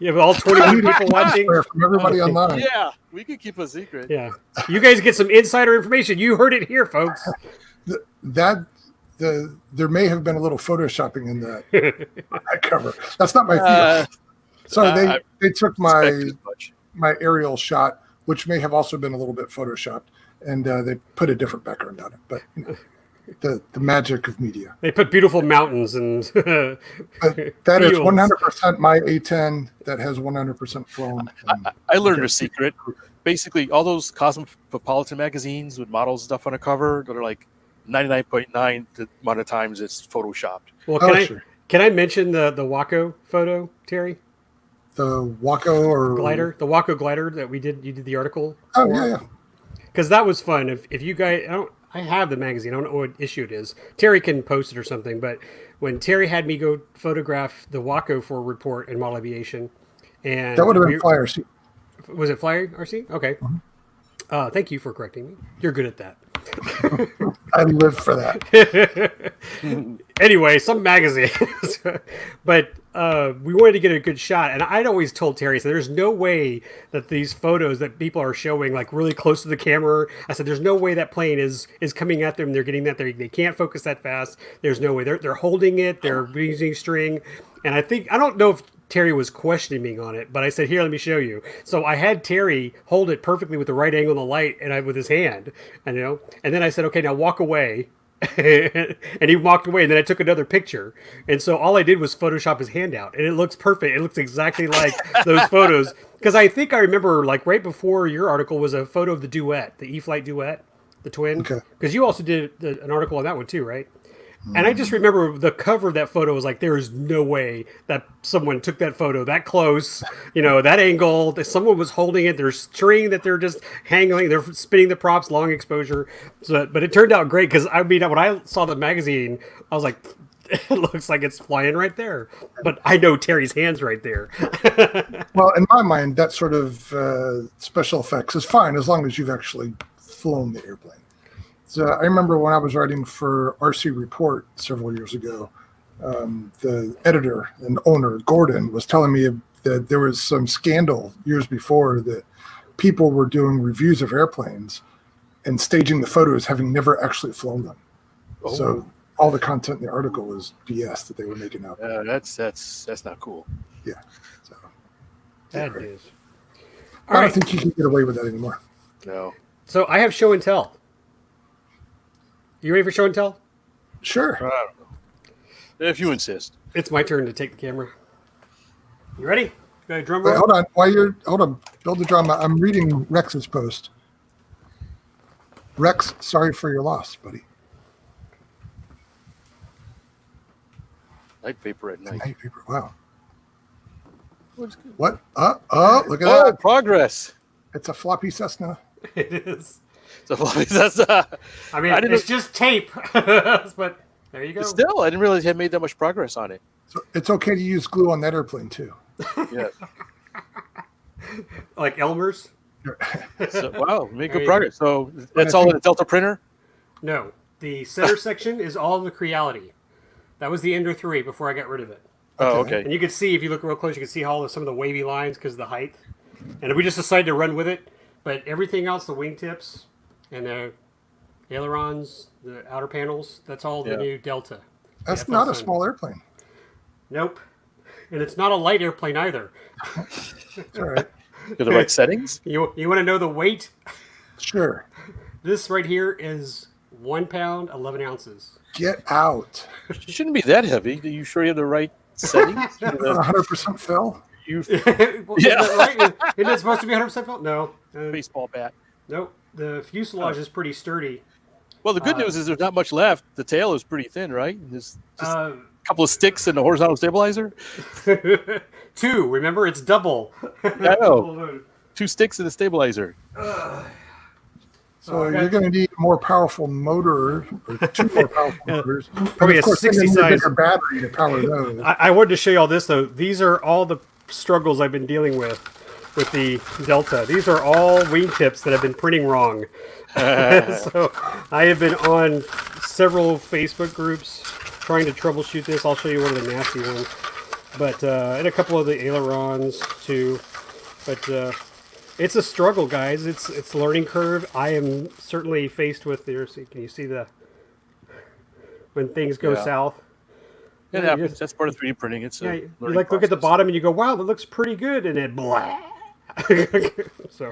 have all 21 people watching. From everybody online. Yeah, we can keep a secret. Yeah, you guys get some insider information. You heard it here, folks. There may have been a little photoshopping in that cover. That's not my field. So they took my aerial shot, which may have also been a little bit photoshopped, and they put a different background on it. But the magic of media. They put beautiful mountains and that is 100% my A10 that has 100% flown. I learned a secret. Basically, all those Cosmopolitan magazines with models and stuff on the cover, they're like 99.9 the amount of times it's photoshopped. Well, can I mention the Waco photo, Terry? The Waco or glider, the Waco glider that you did the article. Oh yeah. Because that was fun. If you guys, I have the magazine. I don't know what issue it is. Terry can post it or something. But when Terry had me go photograph the Waco for a report in Model Aviation, and that would have been Fly RC. Was it Fly RC? Okay. Thank you for correcting me. You're good at that. I live for that. Anyway, some magazines. But we wanted to get a good shot. And I'd always told Terry, so there's no way that these photos that people are showing like really close to the camera, I said, there's no way that plane is coming at them. They're getting that. They can't focus that fast. There's no way. They're holding it. They're using string. And I don't know if Terry was questioning me on it, but I said, here, let me show you. So I had Terry hold it perfectly with the right angle on the light and with his hand, and then I said, okay, now walk away. And he walked away, and then I took another picture. And so all I did was Photoshop his hand out, and it looks perfect. It looks exactly like those photos. Because I think I remember, like right before your article was a photo of the duet, the E-Flight duet, the twin. Because you also did an article on that one too, right? And I just remember the cover of that photo was like, there is no way that someone took that photo that close, that angle, that someone was holding it. There's string that they're just hanging, they're spinning the props, long exposure. But it turned out great because, when I saw the magazine, I was like, it looks like it's flying right there. But I know Terry's hand's right there. Well, in my mind, that sort of special effects is fine as long as you've actually flown the airplane. So I remember when I was writing for RC Report several years ago, the editor and owner, Gordon, was telling me that there was some scandal years before that people were doing reviews of airplanes and staging the photos having never actually flown them. Oh. So all the content in the article is BS that they were making up. That's not cool. Yeah. So that is. I don't think you can get away with that anymore. No. So I have show and tell. You ready for show and tell? Sure. I don't know. If you insist. It's my turn to take the camera. You ready? Got a drum Wait, roll? hold on. Build the drama. I'm reading Rex's post. Rex, sorry for your loss, buddy. Night vapor at night. Night vapor. Wow. What? Look at that. Progress. It's a floppy Cessna. It is. I mean, it's just tape. But there you go. Still, I didn't realize you had made that much progress on it. So it's okay to use glue on that airplane, too. Yeah. Like Elmer's? So, wow, make good progress. So that's all in a Delta printer? No. The center section is all the Creality. That was the Ender 3 before I got rid of it. Oh, okay. And you can see, if you look real close, you can see some of the wavy lines because of the height. And we just decided to run with it. But everything else, the wingtips and the ailerons, the outer panels, that's all the new Delta. That's not a small airplane. Nope. And it's not a light airplane either. All right. Got the right settings? You want to know the weight? Sure. This right here is 1 pound, 11 ounces. Get out. It shouldn't be that heavy. Are you sure you have the right settings? 100% fill? Well, Yeah. right? Isn't it supposed to be 100% felt? No. Baseball bat. Nope. The fuselage is pretty sturdy. Well, the good news is there's not much left. The tail is pretty thin, right? There's just Uh, a couple of sticks and a horizontal stabilizer. 2. Remember, it's double. I know. 2 sticks and a stabilizer. So you're going to need a more powerful motor, or 2 more powerful motors. Probably And of course, a 60 then you need size. bigger battery to power those. I wanted to show you all this, though. These are all the struggles I've been dealing with the Delta. These are all wingtips that have been printing wrong. So I have been on several Facebook groups trying to troubleshoot this. I'll show you one of the nasty ones. But and a couple of the ailerons, too. But it's a struggle, guys. It's a learning curve. I am certainly faced with there. Can you see when things go south? It happens. That's part of 3D printing. It's Yeah, a you learning look at the process. bottom and you go, wow, that looks pretty good, and then blah. So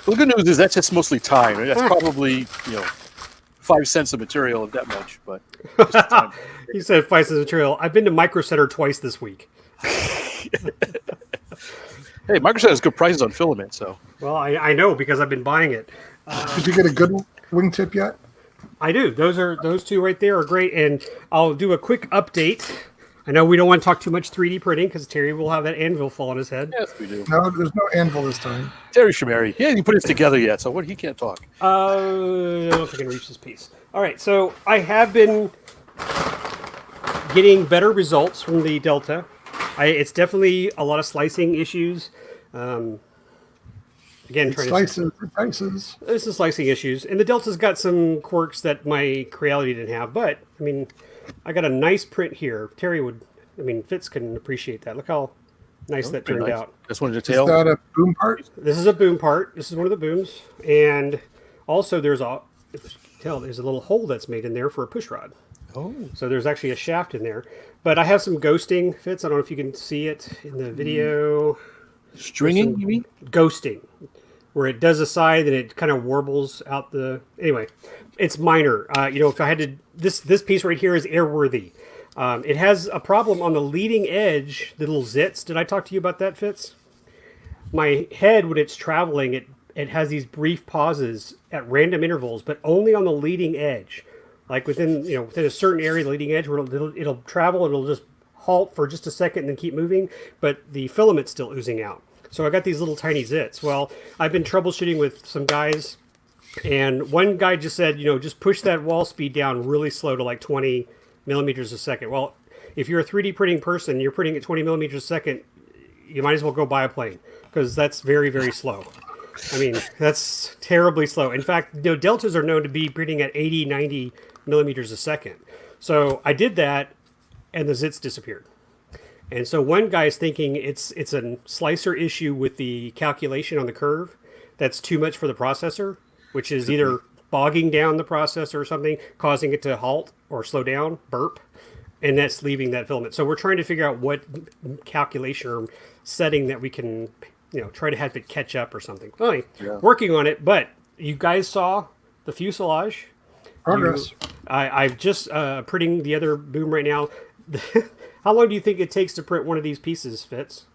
Well, the good news is that's just mostly time. That's probably 5 cents of material of that much, but just the time. he said 5 cents material. I've been to Micro Center twice this week. Hey, Microsoft has good prices on filament, so Well, I know because I've been buying it. Did you get a good wingtip yet? I do. Those 2 right there are great, and I'll do a quick update. I know we don't want to talk too much 3D printing because Terry will have that anvil fall on his head. yes, we do. No, there's no anvil this time. Terry Shamari, he hasn't put it together yet, so he can't talk. I don't know if I can reach this piece. All right, so I have been getting better results from the Delta. It's definitely a lot of slicing issues. Again, trying Slices and dices. This is slicing issues, and the Delta's got some quirks that my Creality didn't have. But I mean, I got a nice print here. Fitz can appreciate that. Look how nice that turned out. That's one of the Is tail. that a boom part? This is a boom part. This is one of the booms, and also there's a little hole that's made in there for a push rod. Oh, So there's actually a shaft in there. But I have some ghosting, Fitz. I don't know if you can see it in the video. stringing, you mean? Ghosting, where it does a side and it kind of warbles out the. Anyway, it's minor. If I had to, this piece right here is airworthy. It has a problem on the leading edge, the little zits. Did I talk to you about that, Fitz? My head, when it's traveling, it has these brief pauses at random intervals, but only on the leading edge. Like within a certain area, the leading edge, where it'll travel and it'll just halt for just a second and then keep moving, but the filament's still oozing out. So I got these little tiny zits. Well, I've been troubleshooting with some guys, and one guy just said, just push that wall speed down really slow to like 20 millimeters a second. Well, if you're a 3D printing person, you're printing at 20 millimeters a second, you might as well go buy a plane because that's very, very slow. I mean, that's terribly slow. In fact, Deltas are known to be printing at 80, 90 millimeters a second. So I did that, and the zits disappeared. And so one guy's thinking it's a slicer issue with the calculation on the curve that's too much for the processor, which is either bogging down the processor or something, causing it to halt or slow down, burp, and that's leaving that filament. So we're trying to figure out what calculation or setting that we can, try to have it catch up or something. Well, working on it, but you guys saw the fuselage. Progress. I've just printing the other boom right now. How long do you think it takes to print one of these pieces, Fitz?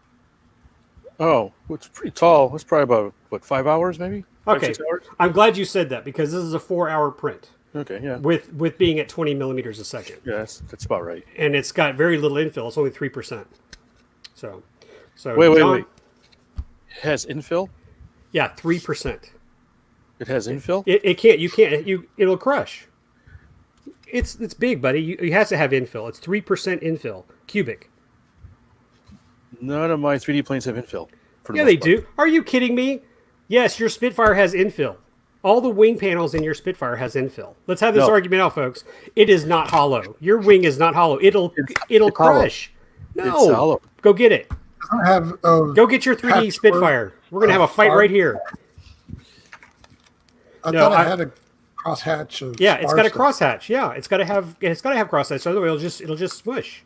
Oh, well, it's pretty tall. It's probably about 5 hours, maybe. 5, Okay, 6 hours? I'm glad you said that because this is a 4-hour print Okay, yeah, with being at 20 millimeters a second, yeah, that's about right. and it's got very little infill. It's only 3%. So Wait. John- It has infill. Yeah, 3%. It has infill. It'll crush. It's big, buddy. It has to have infill. It's 3% infill, cubic. None of my 3D planes have infill. for the Yeah, most they part. do. Are you kidding me? Yes, your Spitfire has infill. All the wing panels in your Spitfire has infill. Let's have this No. argument out, folks. It is not hollow. Your wing is not hollow. It'll it's crush. It's No, hollow. go get it. Doesn't have Go get your 3D patchwork, Spitfire. We're gonna have a fight right here. I No, thought I- it had a crosshatch of. Yeah, it's got a spar stuff. crosshatch. Yeah, it's got to have crosshatch. So otherwise, it'll just smush.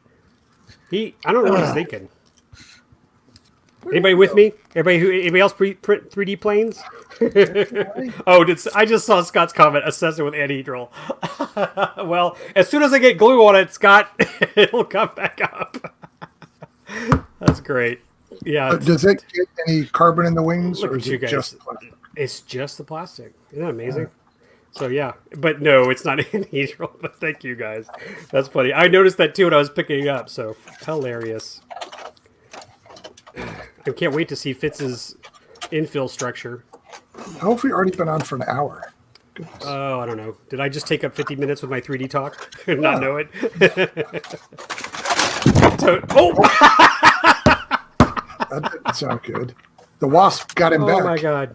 I don't know what he's thinking. Anybody with me? Anybody else print 3D planes? Oh, I just saw Scott's comment. Assess it with anhedral. Well, as soon as I get glue on it, Scott, it'll come back up. That's great. Yeah, Does it get any carbon in the wings, Look or at is you it guys. just plastic? it's just the plastic. Isn't that amazing? So yeah, but no, it's not anhedral. But thank you guys. That's funny. I noticed that too when I was picking it up. So hilarious. I can't wait to see Fitz's infill structure. How have we already been on for an hour? Goodness. Oh, I don't know. Did I just take up 50 minutes with my 3D talk and not know it? Oh! That didn't sound good. The wasp got him back. Oh my god.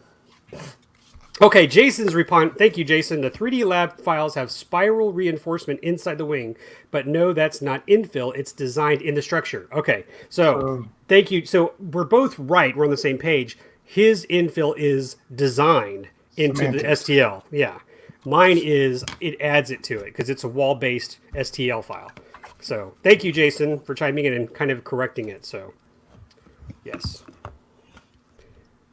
Okay, Jason's reply. Thank you, Jason. The 3D lab files have spiral reinforcement inside the wing, but no, that's not infill. It's designed in the structure. Okay, so thank you. So we're both right. We're on the same page. His infill is designed into the Semantics. STL. Yeah. Mine is, it adds it to it because it's a wall-based STL file. So thank you, Jason, for chiming in and kind of correcting it. So, yes.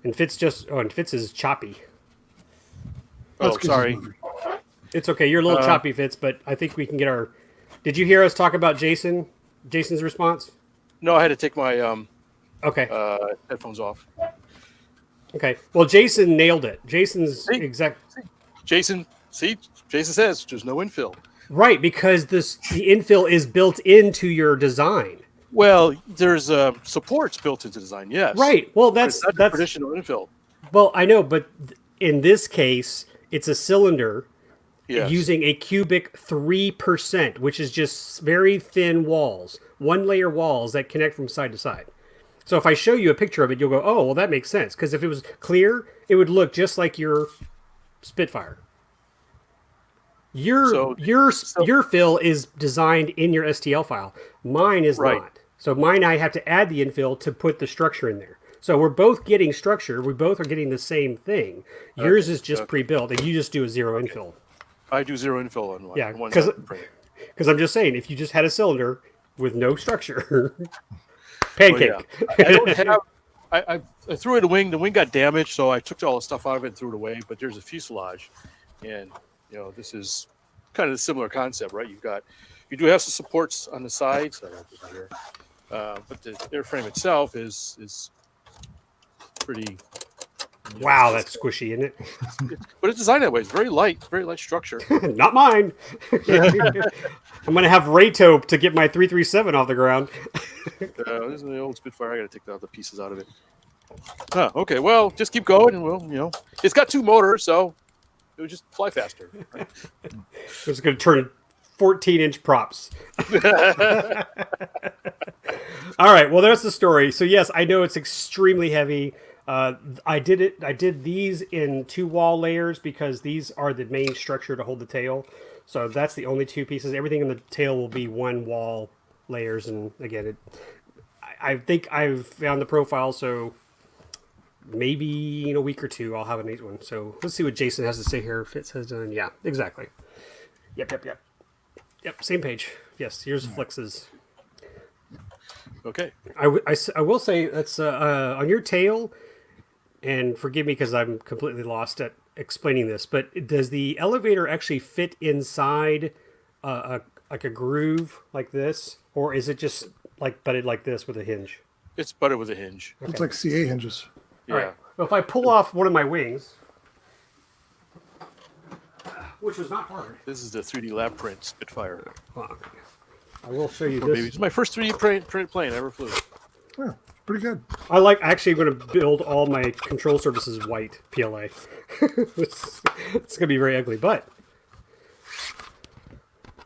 And Fitz is choppy. Oh, That's 'cause sorry. he's moving. It's okay. You're a little choppy, Fitz, but I think we can get our. Did you hear us talk about Jason's response? No, I had to take my Okay. headphones off. Okay. Well, Jason nailed it. Jason's See? exact Jason says there's no infill. right because the infill is built into your design. Well, there's supports built into design, yes. Right. Well, But it's that's not traditional infill. well, I know, but in this case, it's a cylinder Yes. using a cubic 3%, which is just very thin walls, one layer walls that connect from side to side. So if I show you a picture of it, you'll go, oh, well, that makes sense. Because if it was clear, it would look just like your Spitfire. Your fill is designed in your STL file. Mine is Right. not. So mine, I have to add the infill to put the structure in there. So we're both getting structure. We both are getting the same thing. Yours is just pre-built, and you just do a zero infill. I do zero infill on one. Yeah, ones 'cause- I print. Because I'm just saying, if you just had a cylinder with no structure, pancake. Well, yeah. I don't have. I threw it a wing. The wing got damaged, so I took all the stuff out of it and threw it away. But there's a fuselage, and this is kind of a similar concept, right? You do have some supports on the sides, here, but the airframe itself is pretty. Wow, that's squishy, isn't it? But it's designed that way. It's very light structure. Not mine. I'm gonna have Raytope to get my 337 off the ground. This is the old Spitfire. I got to take the pieces out of it. Okay. Well, just keep going, and we'll. It's got two motors, so it would just fly faster. Right? It's gonna turn 14-inch props. All right. Well, there's the story. So yes, I know it's extremely heavy. I did these in 2 wall layers because these are the main structure to hold the tail. So that's the only 2 pieces. Everything in the tail will be 1 wall layers. And again, I think I've found the profile. So maybe in a week or 2, I'll have a neat one. So let's see what Jason has to say here. Fitz has done. Yeah, exactly. Yep. Same page. Yes, here's Flix's. Okay. I will say that's on your tail, and forgive me because I'm completely lost at explaining this, but does the elevator actually fit inside like a groove like this, or is it just like butted like this with a hinge? It's butted with a hinge. It's like CA hinges. Yeah. All right. Well, if I pull off one of my wings, which was not hard, This is the 3D lab print Spitfire. I will show you Or maybe this. it's my first 3D print plane I ever flew. Yeah, pretty good. I actually going to build all my control surfaces white PLA. it's going to be very ugly, but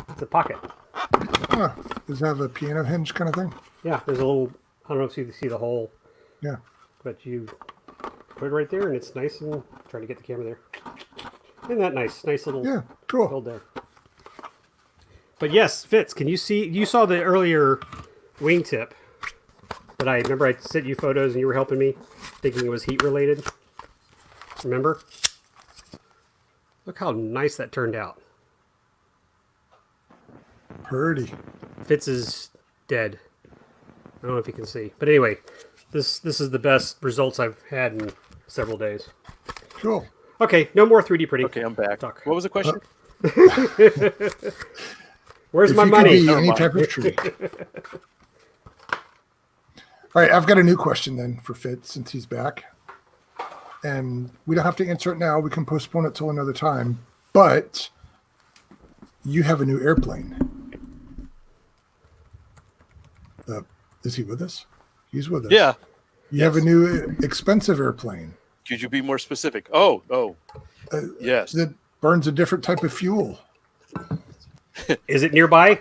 it's a pocket. Does it have a piano hinge kind of thing? Yeah, there's a little. I don't know if you see the hole, Yeah. but you put it right there, and it's nice. And trying to get the camera there. Isn't that nice? Nice little Yeah, cool. build there. But yes, Fitz, can you see? You saw the earlier wingtip that I remember. I sent you photos, and you were helping me, thinking it was heat related. Remember? Look how nice that turned out. Purdy. Fitz is dead. I don't know if you can see, but anyway, this is the best results I've had in several days. Cool. Okay, no more 3D printing. Okay, I'm back. Talk. What was the question? Where's If my you money? could be Never any mind. type of tree. All right, I've got a new question then for Fitz since he's back. And we don't have to answer it now. We can postpone it till another time. But you have a new airplane. Is he with us? He's with us. Yeah. You have a new expensive airplane Could you be more specific? Oh. Yes. that burns a different type of fuel. Is it nearby?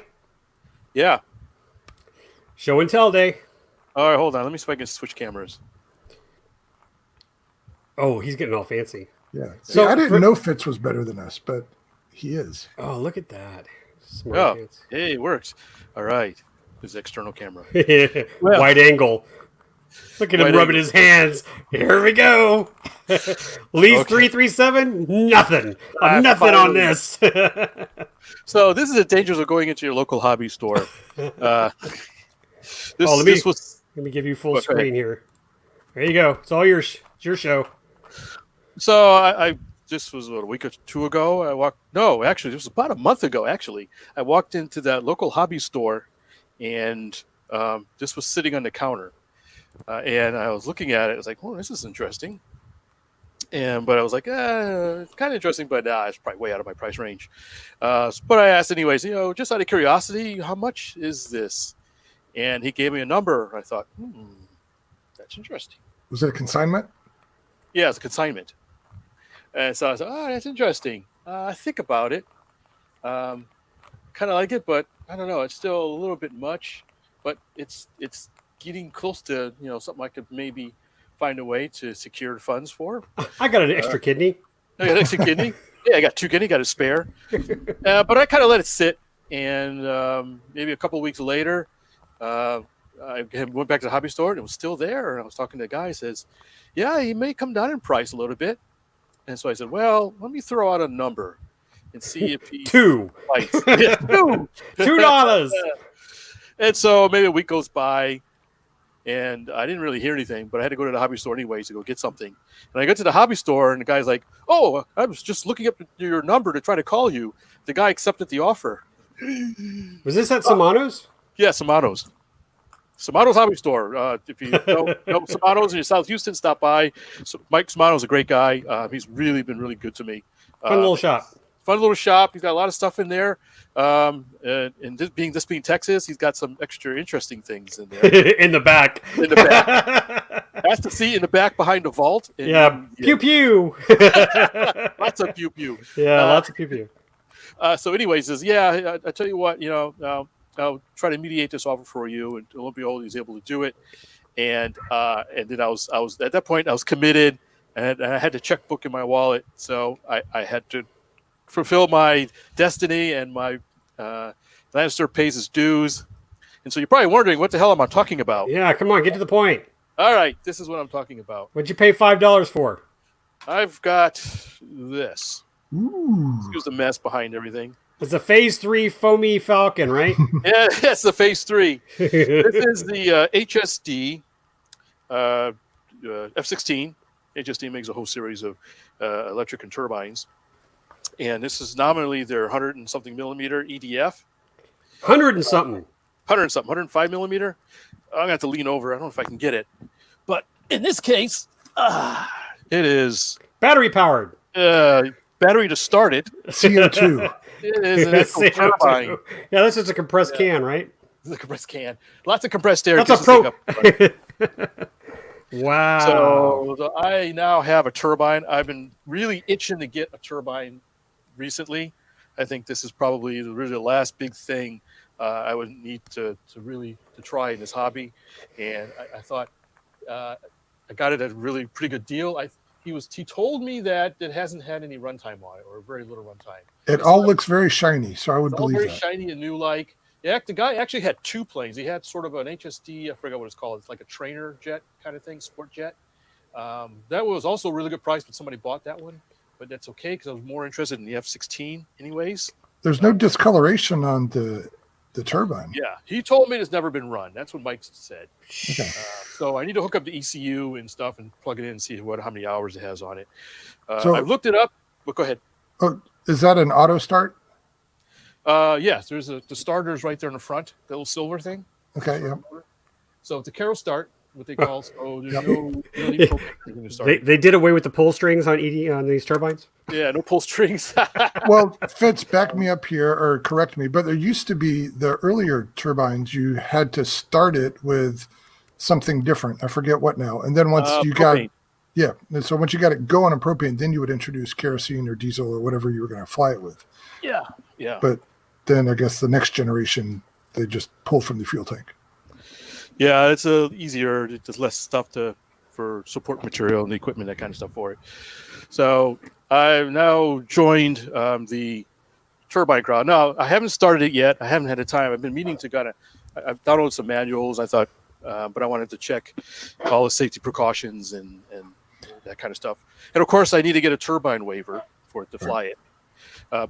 Yeah. Show and tell day. All right, hold on. Let me see if I can switch cameras. Oh, he's getting all fancy. Yeah. See, So I didn't for- know Fitz was better than us, but he is. Oh, look at that. Smart Oh, pants. hey, it works. All right. There's the external camera. Wide angle. Look at him Wide rubbing angle. his hands. Here we go. Lee's Okay. 337. Nothing. Nothing on finally. this. So this is the dangers of going into your local hobby store. This let me- was Let me give you full Okay. screen here. There you go. It's all yours. It's your show. so I this was what, a week or two ago. I walked. No, actually, this was about a month ago. Actually, I walked into that local hobby store, and this was sitting on the counter, and I was looking at it. I was like, "Oh, this is interesting." But I was like, it's kind of interesting, but it's probably way out of my price range. But I asked anyways, just out of curiosity, how much is this? And he gave me a number. I thought, that's interesting. Was it a consignment? Yeah, it's a consignment. And so I was like, oh, that's interesting. I think about it. Kind of like it, but I don't know. It's still a little bit much, but it's getting close to something I could maybe find a way to secure funds for. I got an extra kidney. I got an extra kidney. Yeah, I got 2 kidney, got a spare. But I kind of let it sit, and maybe a couple of weeks later, I went back to the hobby store, and it was still there. And I was talking to the guy. He says, "Yeah, he may come down in price a little bit." And so I said, "Well, let me throw out a number and see if he Two. bites." Yeah, two. $2. And so maybe a week goes by, and I didn't really hear anything, but I had to go to the hobby store anyways to go get something. And I go to the hobby store, and the guy's like, "Oh, I was just looking up your number to try to call you." The guy accepted the offer. Was this at Samano's? Yeah, Samano's hobby store. If you know Samano's in your South Houston, stop by. So Mike Samano's a great guy. He's really been really good to me. Fun little shop. Fun little shop. He's got a lot of stuff in there. And this being Texas, he's got some extra interesting things in there. In the back. In the back. That's the seat in the back behind the vault. And, Yeah. Pew pew. Lots of pew pew. Yeah, lots of pew pew. So anyways, I tell you what, I'll try to mediate this offer for you, and lo and behold, he's able to do it. And then I was at that point I was committed, and I had the checkbook in my wallet, so I had to fulfill my destiny, and my Lannister pays his dues. And so you're probably wondering, what the hell am I talking about? Yeah, come on, get to the point. All right, this is what I'm talking about. What'd you pay $5 for? I've got this. Ooh. Excuse the mess behind everything. It's a Phase 3 foamy Falcon, right? Yeah, that's the Phase 3. This is the HSD F-16. HSD makes a whole series of electric and turbines. And this is nominally their 100 and something millimeter EDF. 100 and something. 100 and something, 105 millimeter. I'm going to have to lean over. I don't know if I can get it. But in this case, it is Battery powered. battery to start it. CO2. It is an actual turbine. Yeah, that's just a compressed can, right? It's a compressed can. Lots of compressed air. That's a just to take pro. up. Wow. So I now have a turbine. I've been really itching to get a turbine recently. I think this is probably really the last big thing I would need to try in this hobby. And I thought I got it at a really pretty good deal. He told me that it hasn't had any runtime on it, or very little runtime. It all looks very shiny, so I would It's all believe very that. shiny and new like. Yeah, the guy actually had 2 planes. He had sort of an HSD, I forgot what it's called. It's like a trainer jet kind of thing, sport jet. That was also a really good price, but somebody bought that one. but that's okay because I was more interested in the F-16 anyways. There's no discoloration on the turbine. Yeah, he told me it's never been run. That's what Mike said. Okay. So I need to hook up the ECU and stuff and plug it in and see how many hours it has on it. So- I've looked it up, but go ahead. Oh, is that an auto start? Yes, there's the starters right there in the front, the little silver thing. Okay, yeah. So it's a Carol start, what they call. So there's Yep. no you don't need propane to start. They did away with the pull strings on these turbines. Yeah, no pull strings. Well, Fitz, back me up here or correct me, but there used to be the earlier turbines, you had to start it with something different. I forget what now. And then once you propane. and so once you got it going on propane, then you would introduce kerosene or diesel or whatever you were going to fly it with. Yeah. But then I guess the next generation, they just pull from the fuel tank. Yeah, it's easier. There's less stuff for support material and the equipment, that kind of stuff for it. So I've now joined the turbine crowd. No, I haven't started it yet. I haven't had the time. I've been meaning to I've downloaded some manuals. I thought, but I wanted to check all the safety precautions and that kind of stuff. And of course, I need to get a turbine waiver for it to fly it.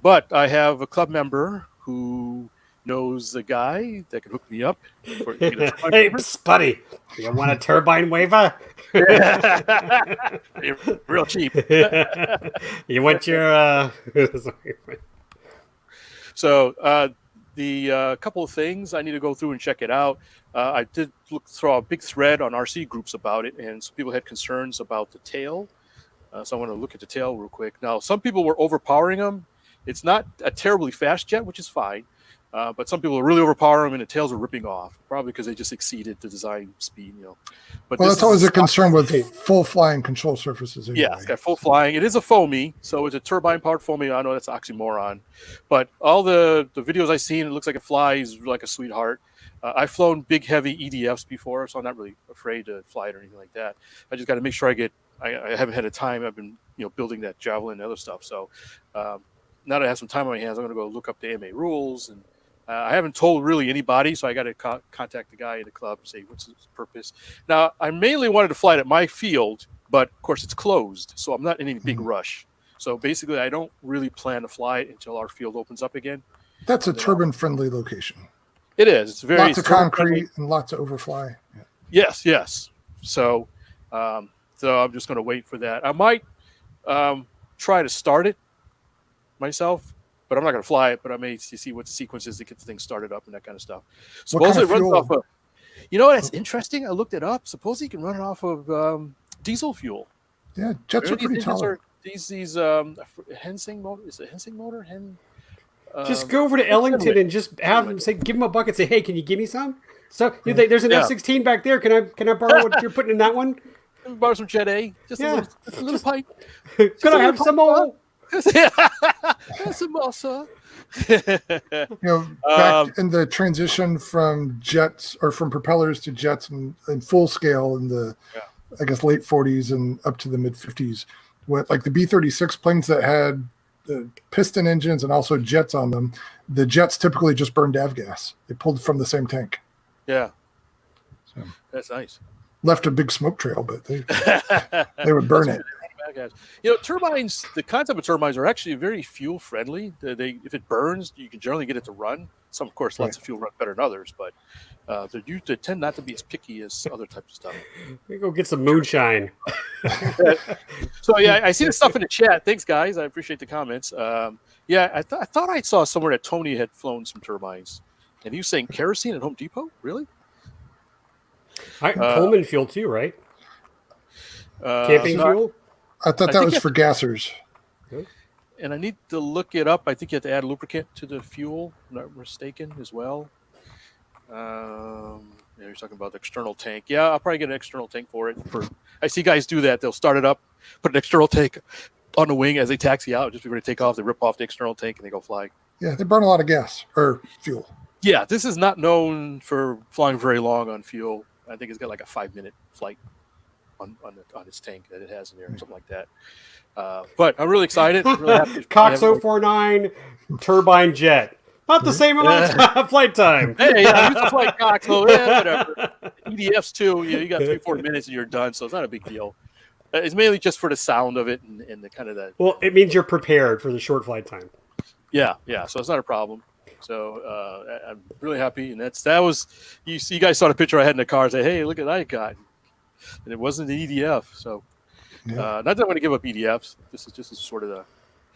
But I have a club member who knows a guy that can hook me up. Hey, buddy, you want a turbine waiver? Real cheap. You want your So the couple of things I need to go through and check it out. I did look through a big thread on RC groups about it, and some people had concerns about the tail. So I want to look at the tail real quick. Now, some people were overpowering them. It's not a terribly fast jet, which is fine. But some people are really overpowering them, and the tails are ripping off, probably because they just exceeded the design speed. But Well, that's always a concern with full flying control surfaces. Anyway. Yeah, it's got full flying. It is a foamy, so it's a turbine-powered foamy. I know that's oxymoron, but all the videos I've seen, it looks like it flies like a sweetheart. I've flown big, heavy EDFs before, so I'm not really afraid to fly it or anything like that. I just got to make sure I haven't had a time. I've been building that Javelin and other stuff. So now that I have some time on my hands, I'm going to go look up the AMA rules and. I haven't told really anybody, so I got to contact the guy in the club and say what's his purpose. Now, I mainly wanted to fly it at my field, but of course it's closed, so I'm not in any big rush. So basically, I don't really plan to fly it until our field opens up again. That's a turbine-friendly location. It is. It's very lots of concrete and lots of overfly. Yeah. Yes. So I'm just going to wait for that. I might try to start it myself. But I'm not going to fly it, but I may see what the sequence is to get the thing started up and that kind of stuff. Supposedly it runs off of, that's interesting. I looked it up. Supposedly you can run it off of diesel fuel. Yeah, jets are pretty tolerant. These Hensing motor, is it Hensing motor? Just go over to Ellington and just have them give him a bucket. Say, hey, can you give me some? So there's an F-16 back there. Can I borrow what you're putting in that one? Borrow some Jet A, just a little pipe. Could I have some more? Some more, sir. Back in the transition from jets or from propellers to jets in full scale in the, I guess, late 40s and up to the mid 50s, with like the B-36 planes that had the piston engines and also jets on them, the jets typically just burned avgas. They pulled from the same tank. Yeah. So, that's nice. Left a big smoke trail, but they would burn it. Turbines, the concept of turbines are actually very fuel friendly. If it burns, you can generally get it to run. Some, of course, lots of fuel run better than others, but they tend not to be as picky as other types of stuff. We go get some moonshine. So I see the stuff in the chat. Thanks, guys. I appreciate the comments. I thought I saw somewhere that Tony had flown some turbines, and he was saying kerosene at Home Depot. Really? Pullman fuel too, right? Camping fuel. I thought that was for gassers. And I need to look it up. I think you have to add lubricant to the fuel, if I'm not mistaken, as well. You're talking about the external tank. Yeah, I'll probably get an external tank for it. I see guys do that. They'll start it up, put an external tank on the wing as they taxi out. Just before they take off, they rip off the external tank and they go fly. Yeah, they burn a lot of gas or fuel. Yeah, this is not known for flying very long on fuel. I think it's got like a 5-minute flight on its tank that it has in there, or something like that. But I'm really excited. Really happy. Cox 049 turbine jet. Not the same amount of flight time. Hey, use the flight Cox. Whatever. EDFs too. You got 3-4 minutes and you're done, so it's not a big deal. It's mainly just for the sound of it and the kind of the. Well, it means you're prepared for the short flight time. Yeah. So it's not a problem. So I'm really happy, and that was you guys saw the picture I had in the car. Say, hey, look at what I got, and it wasn't the EDF. So not that I'm going to give up EDFs. This is just sort of a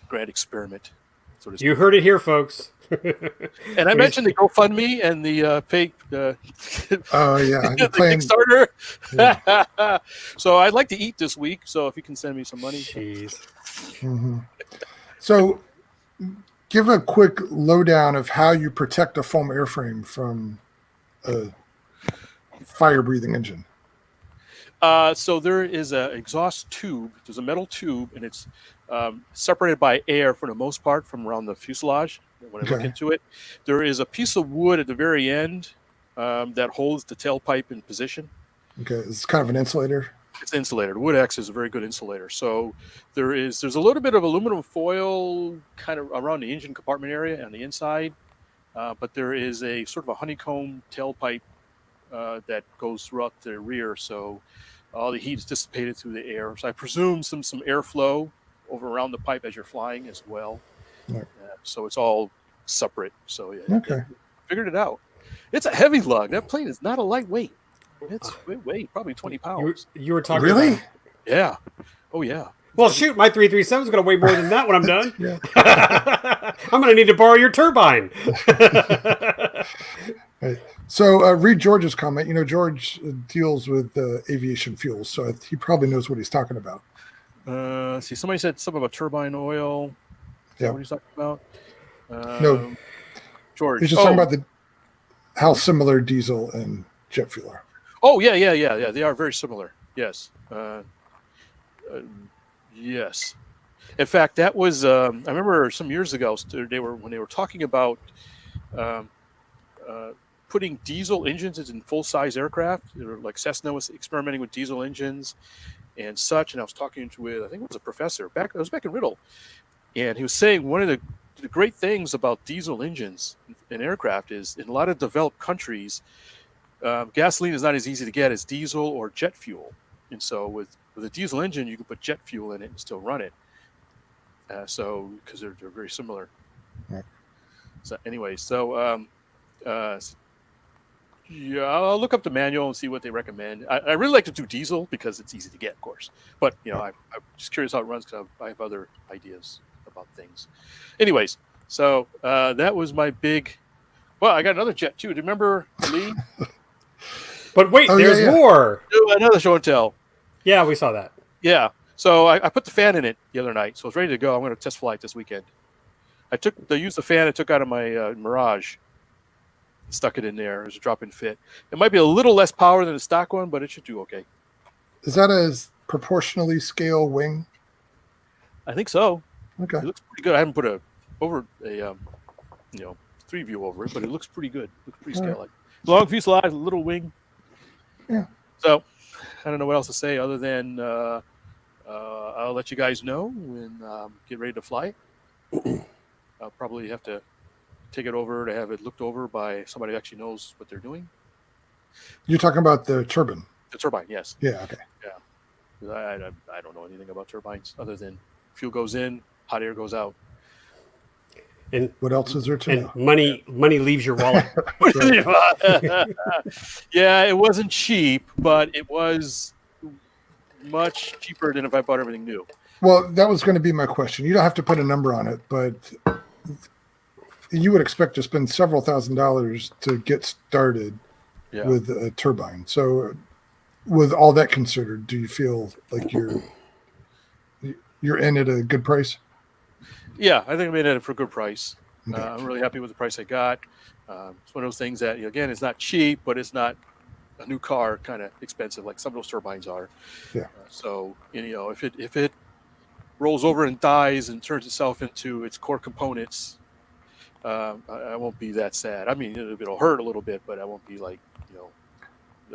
grand experiment. So to speak. You heard it here, folks. And I mentioned the GoFundMe and the fake. Oh yeah, the Kickstarter. Yeah. So I'd like to eat this week. So if you can send me some money. Jeez. Mm-hmm. So, give a quick lowdown of how you protect a foam airframe from a fire-breathing engine. So there is an exhaust tube. There's a metal tube, and it's separated by air for the most part from around the fuselage. When I look into it, there is a piece of wood at the very end that holds the tailpipe in position. Okay, it's kind of an insulator. It's insulated. Wood X is a very good insulator. So there's a little bit of aluminum foil kind of around the engine compartment area on the inside, but there is a sort of a honeycomb tailpipe that goes throughout the rear. So all the heat is dissipated through the air. So I presume some airflow over around the pipe as you're flying as well. Right. So it's all separate. So yeah, okay, figured it out. It's a heavy lug. That plane is not a lightweight. It's weight probably 20 pounds. You were talking really? about... Yeah. Oh yeah. Well, shoot, my 337 is going to weigh more than that when I'm done. Yeah. I'm going to need to borrow your turbine. Right. So read George's comment. George deals with aviation fuels, so he probably knows what he's talking about. See, somebody said something about turbine oil. Is that what he's talking about? No, George. he's just talking about how similar diesel and jet fuel are. Oh yeah. They are very similar. Yes. Yes. In fact, that was I remember some years ago when they were talking about putting diesel engines in full-size aircraft. They were like Cessna was experimenting with diesel engines and such. And I was talking with I think it was a professor back in Riddle, and he was saying one of the great things about diesel engines in aircraft is in a lot of developed countries, gasoline is not as easy to get as diesel or jet fuel. And so with a diesel engine, you can put jet fuel in it and still run it. So because they're very similar. Right. So anyway, yeah, I'll look up the manual and see what they recommend. I really like to do diesel because it's easy to get, of course. But I'm just curious how it runs because I have other ideas about things. Anyways, so that was my big. Well, I got another jet too. Do you remember Lee? But wait, there's more. Another show and tell. Yeah, we saw that. Yeah. So I put the fan in it the other night, so it's ready to go. I'm going to test flight this weekend. I used the fan I took out of my Mirage, stuck it in there. It was a drop-in fit. It might be a little less power than the stock one, but it should do okay. Is that a proportionally scale wing? I think so. Okay. It looks pretty good. I haven't put a 3-view over it, but it looks pretty good. It looks pretty scale-like. Long fuselage, little wing. Yeah. So I don't know what else to say other than I'll let you guys know when get ready to fly. I'll probably have to take it over to have it looked over by somebody who actually knows what they're doing. You're talking about the turbine? The turbine, yes. Yeah, okay. Yeah. I don't know anything about turbines other than fuel goes in, hot air goes out. And what else is there to know? Money leaves your wallet. Yeah, it wasn't cheap, but it was much cheaper than if I bought everything new. Well, that was going to be my question. You don't have to put a number on it, but you would expect to spend several $1,000s to get started with a turbine. So with all that considered, do you feel like you're in at a good price? Yeah, I think I'm in it for a good price. Okay. I'm really happy with the price I got. It's one of those things that, again, it's not cheap, but it's not a new car kind of expensive like some of those turbines are. Yeah. So, if it rolls over and dies and turns itself into its core components, I won't be that sad. I mean, it'll hurt a little bit, but I won't be like,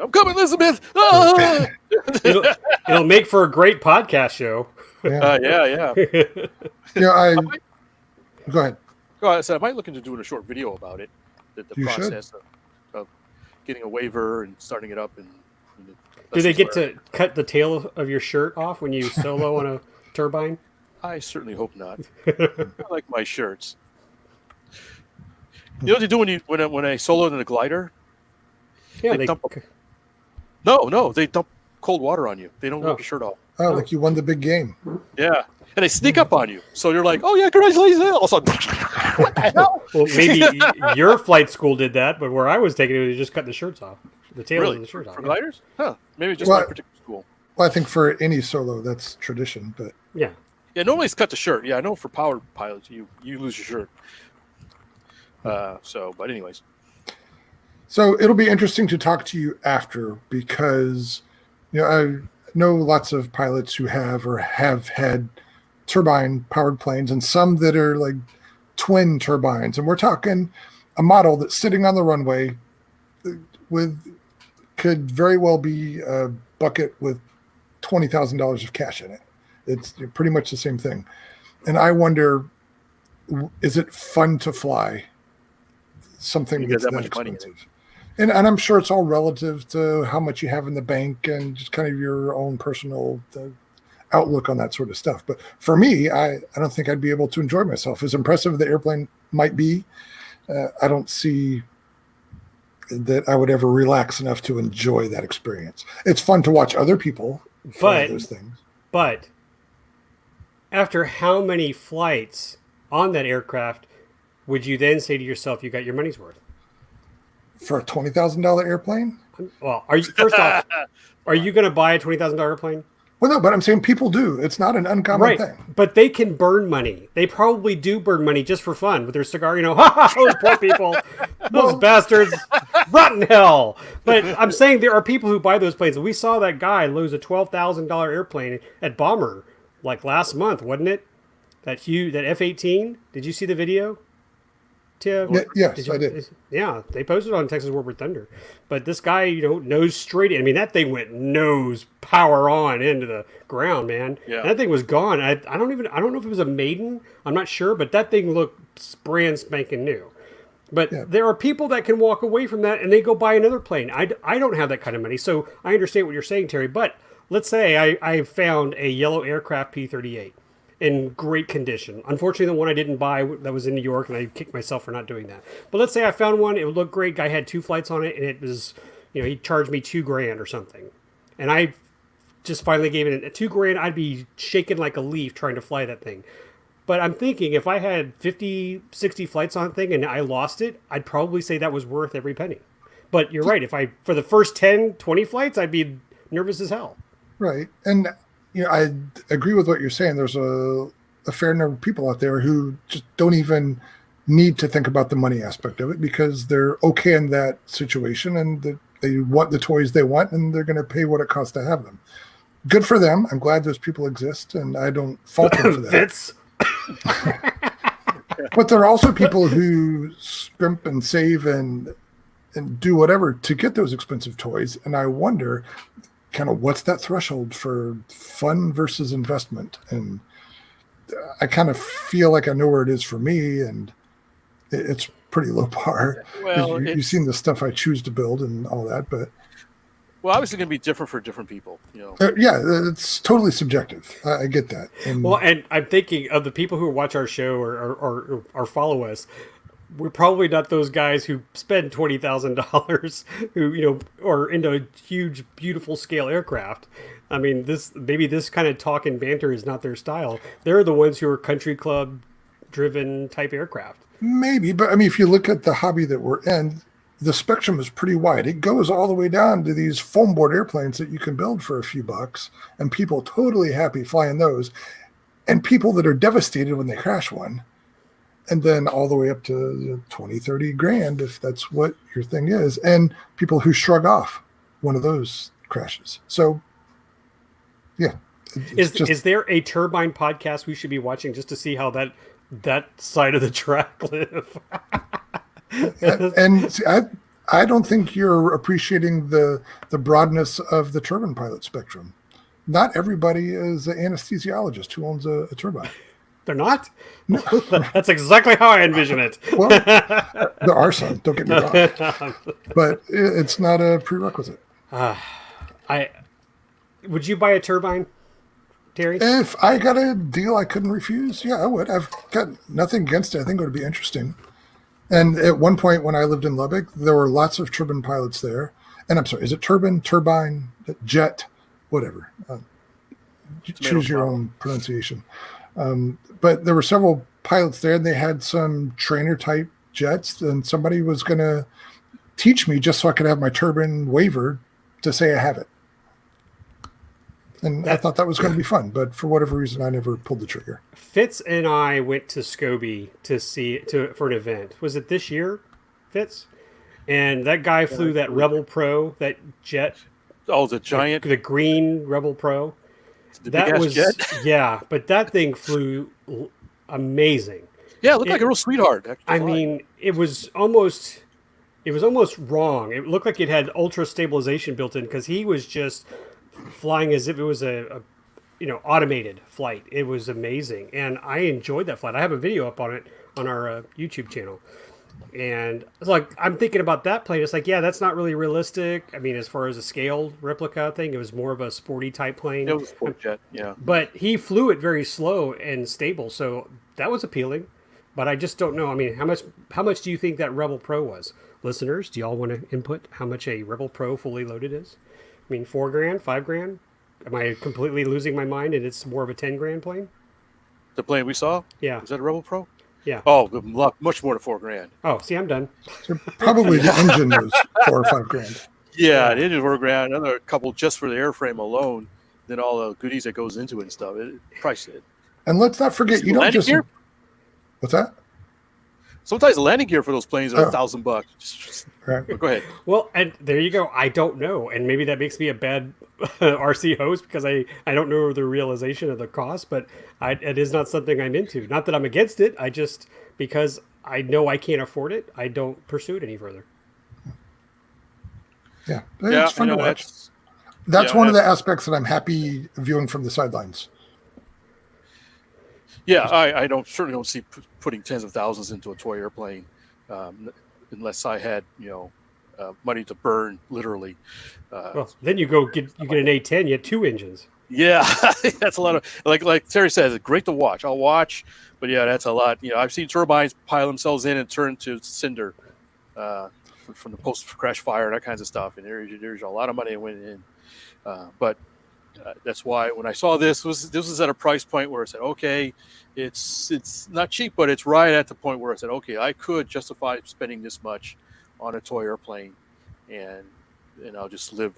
I'm coming, Elizabeth. Ah! It'll make for a great podcast show. Yeah. Yeah, go ahead. So I might look into doing a short video about it. The process of getting a waiver and starting it up and Do they get to cut the tail of your shirt off when you solo on a turbine? I certainly hope not. I like my shirts. You know what they do when I soloed in a glider? Yeah, No, they dump cold water on you. They don't rip your shirt off. Oh, like you won the big game. Yeah, and they sneak up on you. So you're like, oh yeah, congratulations! All of a sudden, what the hell? Well, maybe your flight school did that, but where I was taking it, they just cut the shirts off, the tails Really? of the shirts off. For gliders? Huh? Maybe just my particular school. Well, I think for any solo, that's tradition. But Yeah. Yeah, normally it's cut the shirt. Yeah, I know for power pilots, you lose your shirt. But anyways. So it'll be interesting to talk to you after because, I know lots of pilots who have or have had turbine-powered planes and some that are like twin turbines. And we're talking a model that's sitting on the runway could very well be a bucket with $20,000 of cash in it. It's pretty much the same thing. And I wonder, is it fun to fly something that's that expensive? And I'm sure it's all relative to how much you have in the bank and just kind of your own personal outlook on that sort of stuff. But for me, I don't think I'd be able to enjoy myself. As impressive as the airplane might be, I don't see that I would ever relax enough to enjoy that experience. It's fun to watch other people fly those things. But after how many flights on that aircraft would you then say to yourself, you got your money's worth? For a $20,000 airplane? Well, first off, are you going to buy a $20,000 airplane? Well, no, but I'm saying people do. It's not an uncommon thing. But they can burn money. They probably do burn money just for fun with their cigar. Those poor people, those bastards, rotten hell. But I'm saying there are people who buy those planes. We saw that guy lose a $12,000 airplane at Bomber like last month, wasn't it? That F-18. Did you see the video? Yes, I did. Yeah, they posted on Texas Warbird Thunder. But this guy, nose straight in. I mean, that thing went nose power on into the ground, man. Yeah. And that thing was gone. I don't know if it was a maiden. I'm not sure, but that thing looked brand spanking new. But there are people that can walk away from that and they go buy another plane. I don't have that kind of money. So I understand what you're saying, Terry. But let's say I found a yellow aircraft P-38. In great condition. Unfortunately, the one I didn't buy that was in New York, and I kicked myself for not doing that. But let's say I found one, it would look great. Guy had 2 flights on it, and it was, he charged me $2,000 or something. And I just finally gave it $2,000. I'd be shaking like a leaf trying to fly that thing. But I'm thinking if I had 50, 60 flights on the thing and I lost it, I'd probably say that was worth every penny. But you're right. For the first 10, 20 flights, I'd be nervous as hell. Right. And I agree with what you're saying. There's a fair number of people out there who just don't even need to think about the money aspect of it because they're okay in that situation and they want the toys they want and they're going to pay what it costs to have them. Good for them. I'm glad those people exist and I don't fault them for that. But there are also people who scrimp and save and do whatever to get those expensive toys. And I wonder kind of what's that threshold for fun versus investment. And I kind of feel like I know where it is for me. And it's pretty low bar. Well, you've seen the stuff I choose to build and all that, but obviously going to be different for different people, it's totally subjective. I get that. And I'm thinking of the people who watch our show or follow us. We're probably not those guys who spend $20,000 who, are into a huge, beautiful scale aircraft. I mean, this kind of talk and banter is not their style. They're the ones who are country club driven type aircraft. Maybe, but I mean, if you look at the hobby that we're in, the spectrum is pretty wide. It goes all the way down to these foam board airplanes that you can build for a few bucks and people totally happy flying those and people that are devastated when they crash one. And then all the way up to 20, 30 grand, if that's what your thing is. And people who shrug off one of those crashes. So, yeah. Is there a turbine podcast we should be watching just to see how that side of the track live? and see, I don't think you're appreciating the broadness of the turbine pilot spectrum. Not everybody is an anesthesiologist who owns a turbine. They're not? No. That's exactly how I envision it. Well, there are some, don't get me wrong. But it's not a prerequisite. Would you buy a turbine, Terry? If I got a deal I couldn't refuse, yeah, I would. I've got nothing against it. I think it would be interesting. And at one point when I lived in Lubbock, there were lots of turbine pilots there. And I'm sorry, is it turbine, jet, whatever? Choose your own pronunciation. But there were several pilots there, and they had some trainer type jets, and somebody was going to teach me just so I could have my turbine waiver to say I have it. And I thought that was going to be fun, but for whatever reason, I never pulled the trigger. Fitz and I went to Scobie for an event. Was it this year, Fitz? And that guy flew that Rebel Pro, that jet. Oh, the giant, the green Rebel Pro. That was jet. Yeah, but that thing flew amazing. Yeah, it looked like a real sweetheart. I mean, it was almost wrong. It looked like it had ultra stabilization built in because he was just flying as if it was a automated flight. It was amazing, and I enjoyed that flight. I have a video up on it on our YouTube channel, and it's like I'm thinking about that plane. It's like, yeah, that's not really realistic. I mean, as far as a scaled replica thing, it was more of a sporty type plane. It was a sport jet, yeah. But he flew it very slow and stable, so that was appealing. But I just don't know. I mean, how much do you think that Rebel Pro was? Listeners, do y'all want to input how much a Rebel Pro fully loaded is? I mean, $4,000, $5,000? Am I completely losing my mind and it's more of a $10,000 plane? The plane we saw? Yeah. Is that a Rebel Pro? Yeah. Oh, much more than $4,000. Oh, see, I'm done. So probably the engine was $4,000 or $5,000. Yeah, the engine $4,000, another couple just for the airframe alone, then all the goodies that goes into it and stuff. It priced it. And let's not forget, you don't just. Gear? What's that? Sometimes the landing gear for those planes are $1,000. Right. Go ahead. Well, and there you go. I don't know. And maybe that makes me a bad RC host because I don't know the realization of the cost, but it is not something I'm into. Not that I'm against it. I just, because I know I can't afford it, I don't pursue it any further. Yeah. It's fun to watch. That's one of the aspects that I'm happy viewing from the sidelines. Yeah, I certainly don't see putting tens of thousands into a toy airplane unless I had money to burn literally. Well, then you get an A10. You have two engines. Yeah, that's a lot of like Terry says. It's great to watch. I'll watch, but yeah, that's a lot. I've seen turbines pile themselves in and turn to cinder from the post crash fire and that kinds of stuff. And there's a lot of money that went in, but. That's why when I saw this was at a price point where I said, okay, it's not cheap, but it's right at the point where I said, okay, I could justify spending this much on a toy airplane, and I'll just live.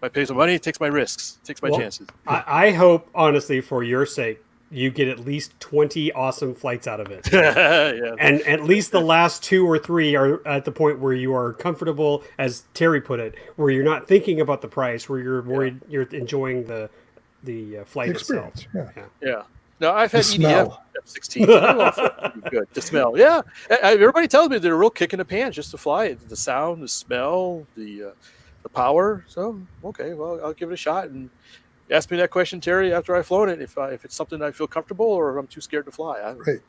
I pay some money, takes my risks, takes my chances. I hope, honestly, for your sake, you get at least 20 awesome flights out of it. Yeah. And at least the last 2 or 3 are at the point where you are comfortable, as Terry put it, where you're not thinking about the price, where you're worried, you're enjoying the flight experience. itself. Yeah. No, I've had EDF F-16. Good. The smell. Yeah. Everybody tells me they're a real kick in the pants just to fly it. The sound, the smell, the power. So, okay, well, I'll give it a shot. And ask me that question, Terry, after I've flown it, if it's something I feel comfortable or if I'm too scared to fly. Right.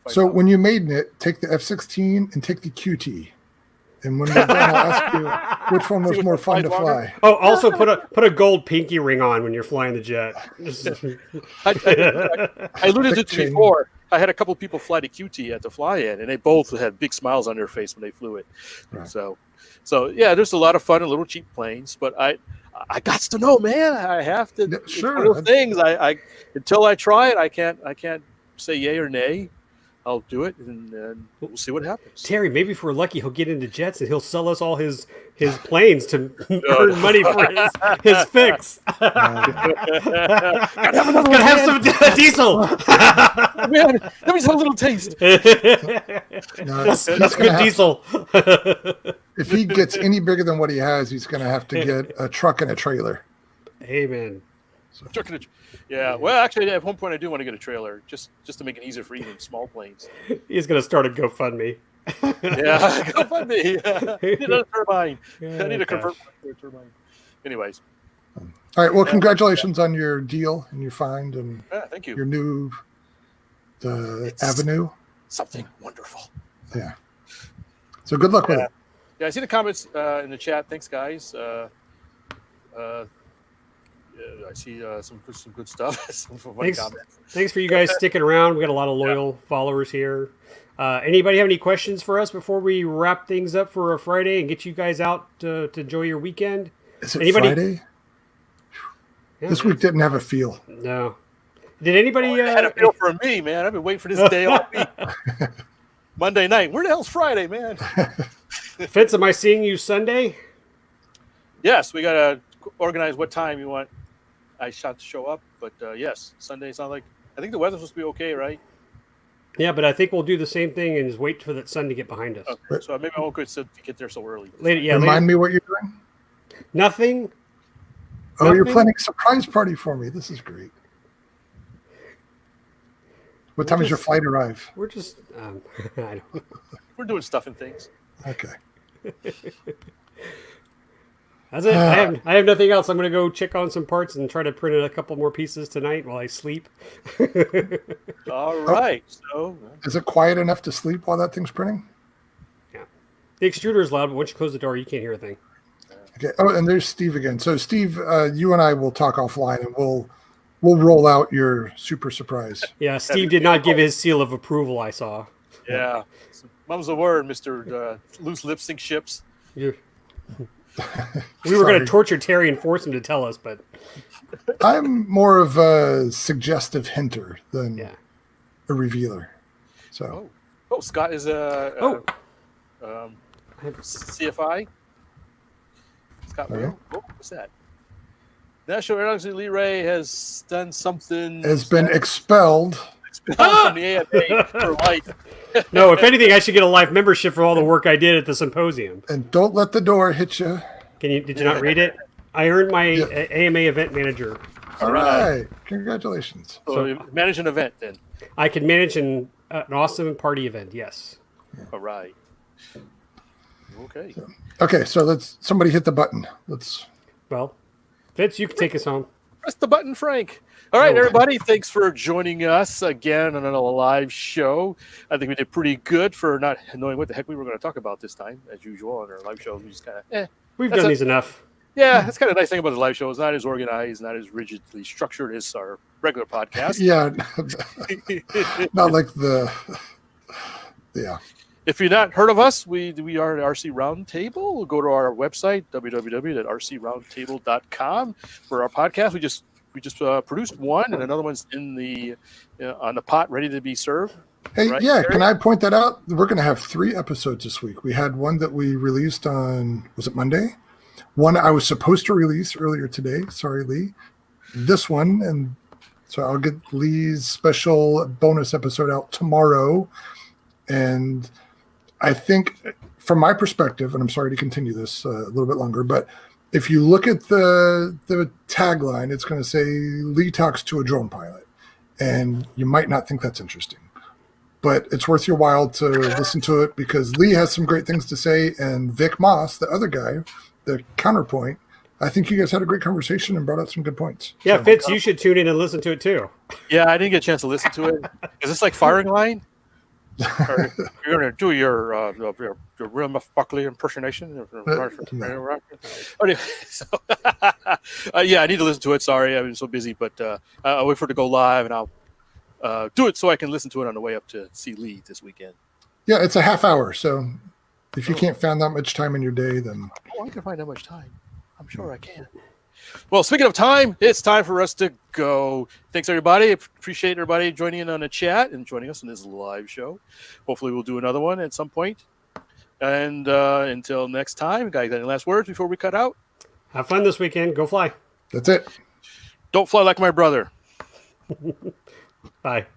So when you maiden it, take the F-16 and take the QT. And when we're done, I'll ask you which one was more fun to fly. Oh, also put a gold pinky ring on when you're flying the jet. I alluded to it before. I had a couple of people fly to QT at the fly-in, and they both had big smiles on their face when they flew it. Right. So yeah, there's a lot of fun in little cheap planes, but I got to know, man. I have to. Yeah, sure. One of those things. I until I try it, I can't say yay or nay. I'll do it, and we'll see what happens. Terry, maybe if we're lucky, he'll get into jets and he'll sell us all his planes to earn money for his fix. Gotta have some diesel. Man, let me have a little taste. That's good diesel. If he gets any bigger than what he has, he's going to have to get a truck and a trailer. Amen. Yeah, well, actually, at one point, I do want to get a trailer just to make it easier for even small planes. He's going to start a GoFundMe. Yeah, GoFundMe. I need another turbine. I need to convert to a turbine. Anyways. All right. Well, congratulations on your deal and your find and thank you. Your new avenue. Something wonderful. Yeah. So good luck with it. Yeah, I see the comments in the chat. Thanks, guys. I see some good stuff. Some funny comments. Thanks for you guys sticking around. We got a lot of loyal followers here. Anybody have any questions for us before we wrap things up for a Friday and get you guys out to enjoy your weekend? Is it Friday? Yeah, this week didn't have a feel. No. Did anybody? Had a feel for me, man. I've been waiting for this day all week. Monday night. Where the hell's Friday, man? Fitz, am I seeing you Sunday? Yes, we gotta organize what time you want. I shot to show up, but yes, Sunday sounds like. I think the weather's supposed to be okay, right? Yeah, but I think we'll do the same thing and just wait for that sun to get behind us. Okay, so maybe I won't get there so early. Remind me what you're doing. Nothing. Oh, Nothing? You're planning a surprise party for me. This is great. What time does your flight arrive? We're just. I don't. We're doing stuff and things. Okay. That's it. I have nothing else. I'm going to go check on some parts and try to print a couple more pieces tonight while I sleep. All right. So, is it quiet enough to sleep while that thing's printing? Yeah. The extruder is loud, but once you close the door, you can't hear a thing. Okay. Oh, and there's Steve again. So, Steve, you and I will talk offline, and we'll roll out your super surprise. Yeah, Steve did not give his seal of approval. I saw. Yeah. Mum's the word, Mr. Loose Lip Sync Ships. We were going to torture Terry and force him to tell us, but I'm more of a suggestive hinter than a revealer. So, Scott is CFI. Scott, what's that? National Air Lee Ray has done something. Has been expelled from the AFA for life. No, if anything, I should get a life membership for all the work I did at the symposium. And don't let the door hit you. Did you not read it? I earned my AMA event manager. All right. Congratulations. So you manage an event then? I can manage an awesome party event, yes. All right. Okay. So let's somebody hit the button. Well, Fitz, you can take us home. Press the button, Frank. All right, everybody. Thanks for joining us again on a live show. I think we did pretty good for not knowing what the heck we were going to talk about this time. As usual on our live shows, we just kind of We've done these enough. Yeah, that's kind of a nice thing about the live show. It's not as organized, not as rigidly structured as our regular podcast. Yeah, not like If you've not heard of us, we are RC Roundtable. Go to our website, www.rcroundtable.com for our podcast. We just produced one, and another one's on the pot, ready to be served. Hey, right, yeah, Gary? Can I point that out? We're going to have 3 episodes this week. We had one that we released on, was it Monday? One I was supposed to release earlier today. Sorry, Lee. This one, and so I'll get Lee's special bonus episode out tomorrow. And I think, from my perspective, and I'm sorry to continue this a little bit longer, but if you look at the tagline, it's going to say Lee talks to a drone pilot, and you might not think that's interesting, but it's worth your while to listen to it because Lee has some great things to say, and Vic Moss, the other guy, the counterpoint, I think you guys had a great conversation and brought out some good points. Yeah, so, Fitz, you should tune in and listen to it too. Yeah, I didn't get a chance to listen to it. Is this like firing line? Or you're going to do your Real Buckley impersonation? Anyway, so, yeah, I need to listen to it. Sorry, I've been so busy, but I'll wait for it to go live, and I'll do it so I can listen to it on the way up to see Lee this weekend. Yeah, it's a half hour, so if you can't find that much time in your day, then... Oh, I can find that much time. I'm sure I can. Well, speaking of time, it's time for us to go. Thanks, everybody. Appreciate everybody joining in on the chat and joining us in this live show. Hopefully, we'll do another one at some point. And until next time, guys, any last words before we cut out? Have fun this weekend. Go fly. That's it. Don't fly like my brother. Bye.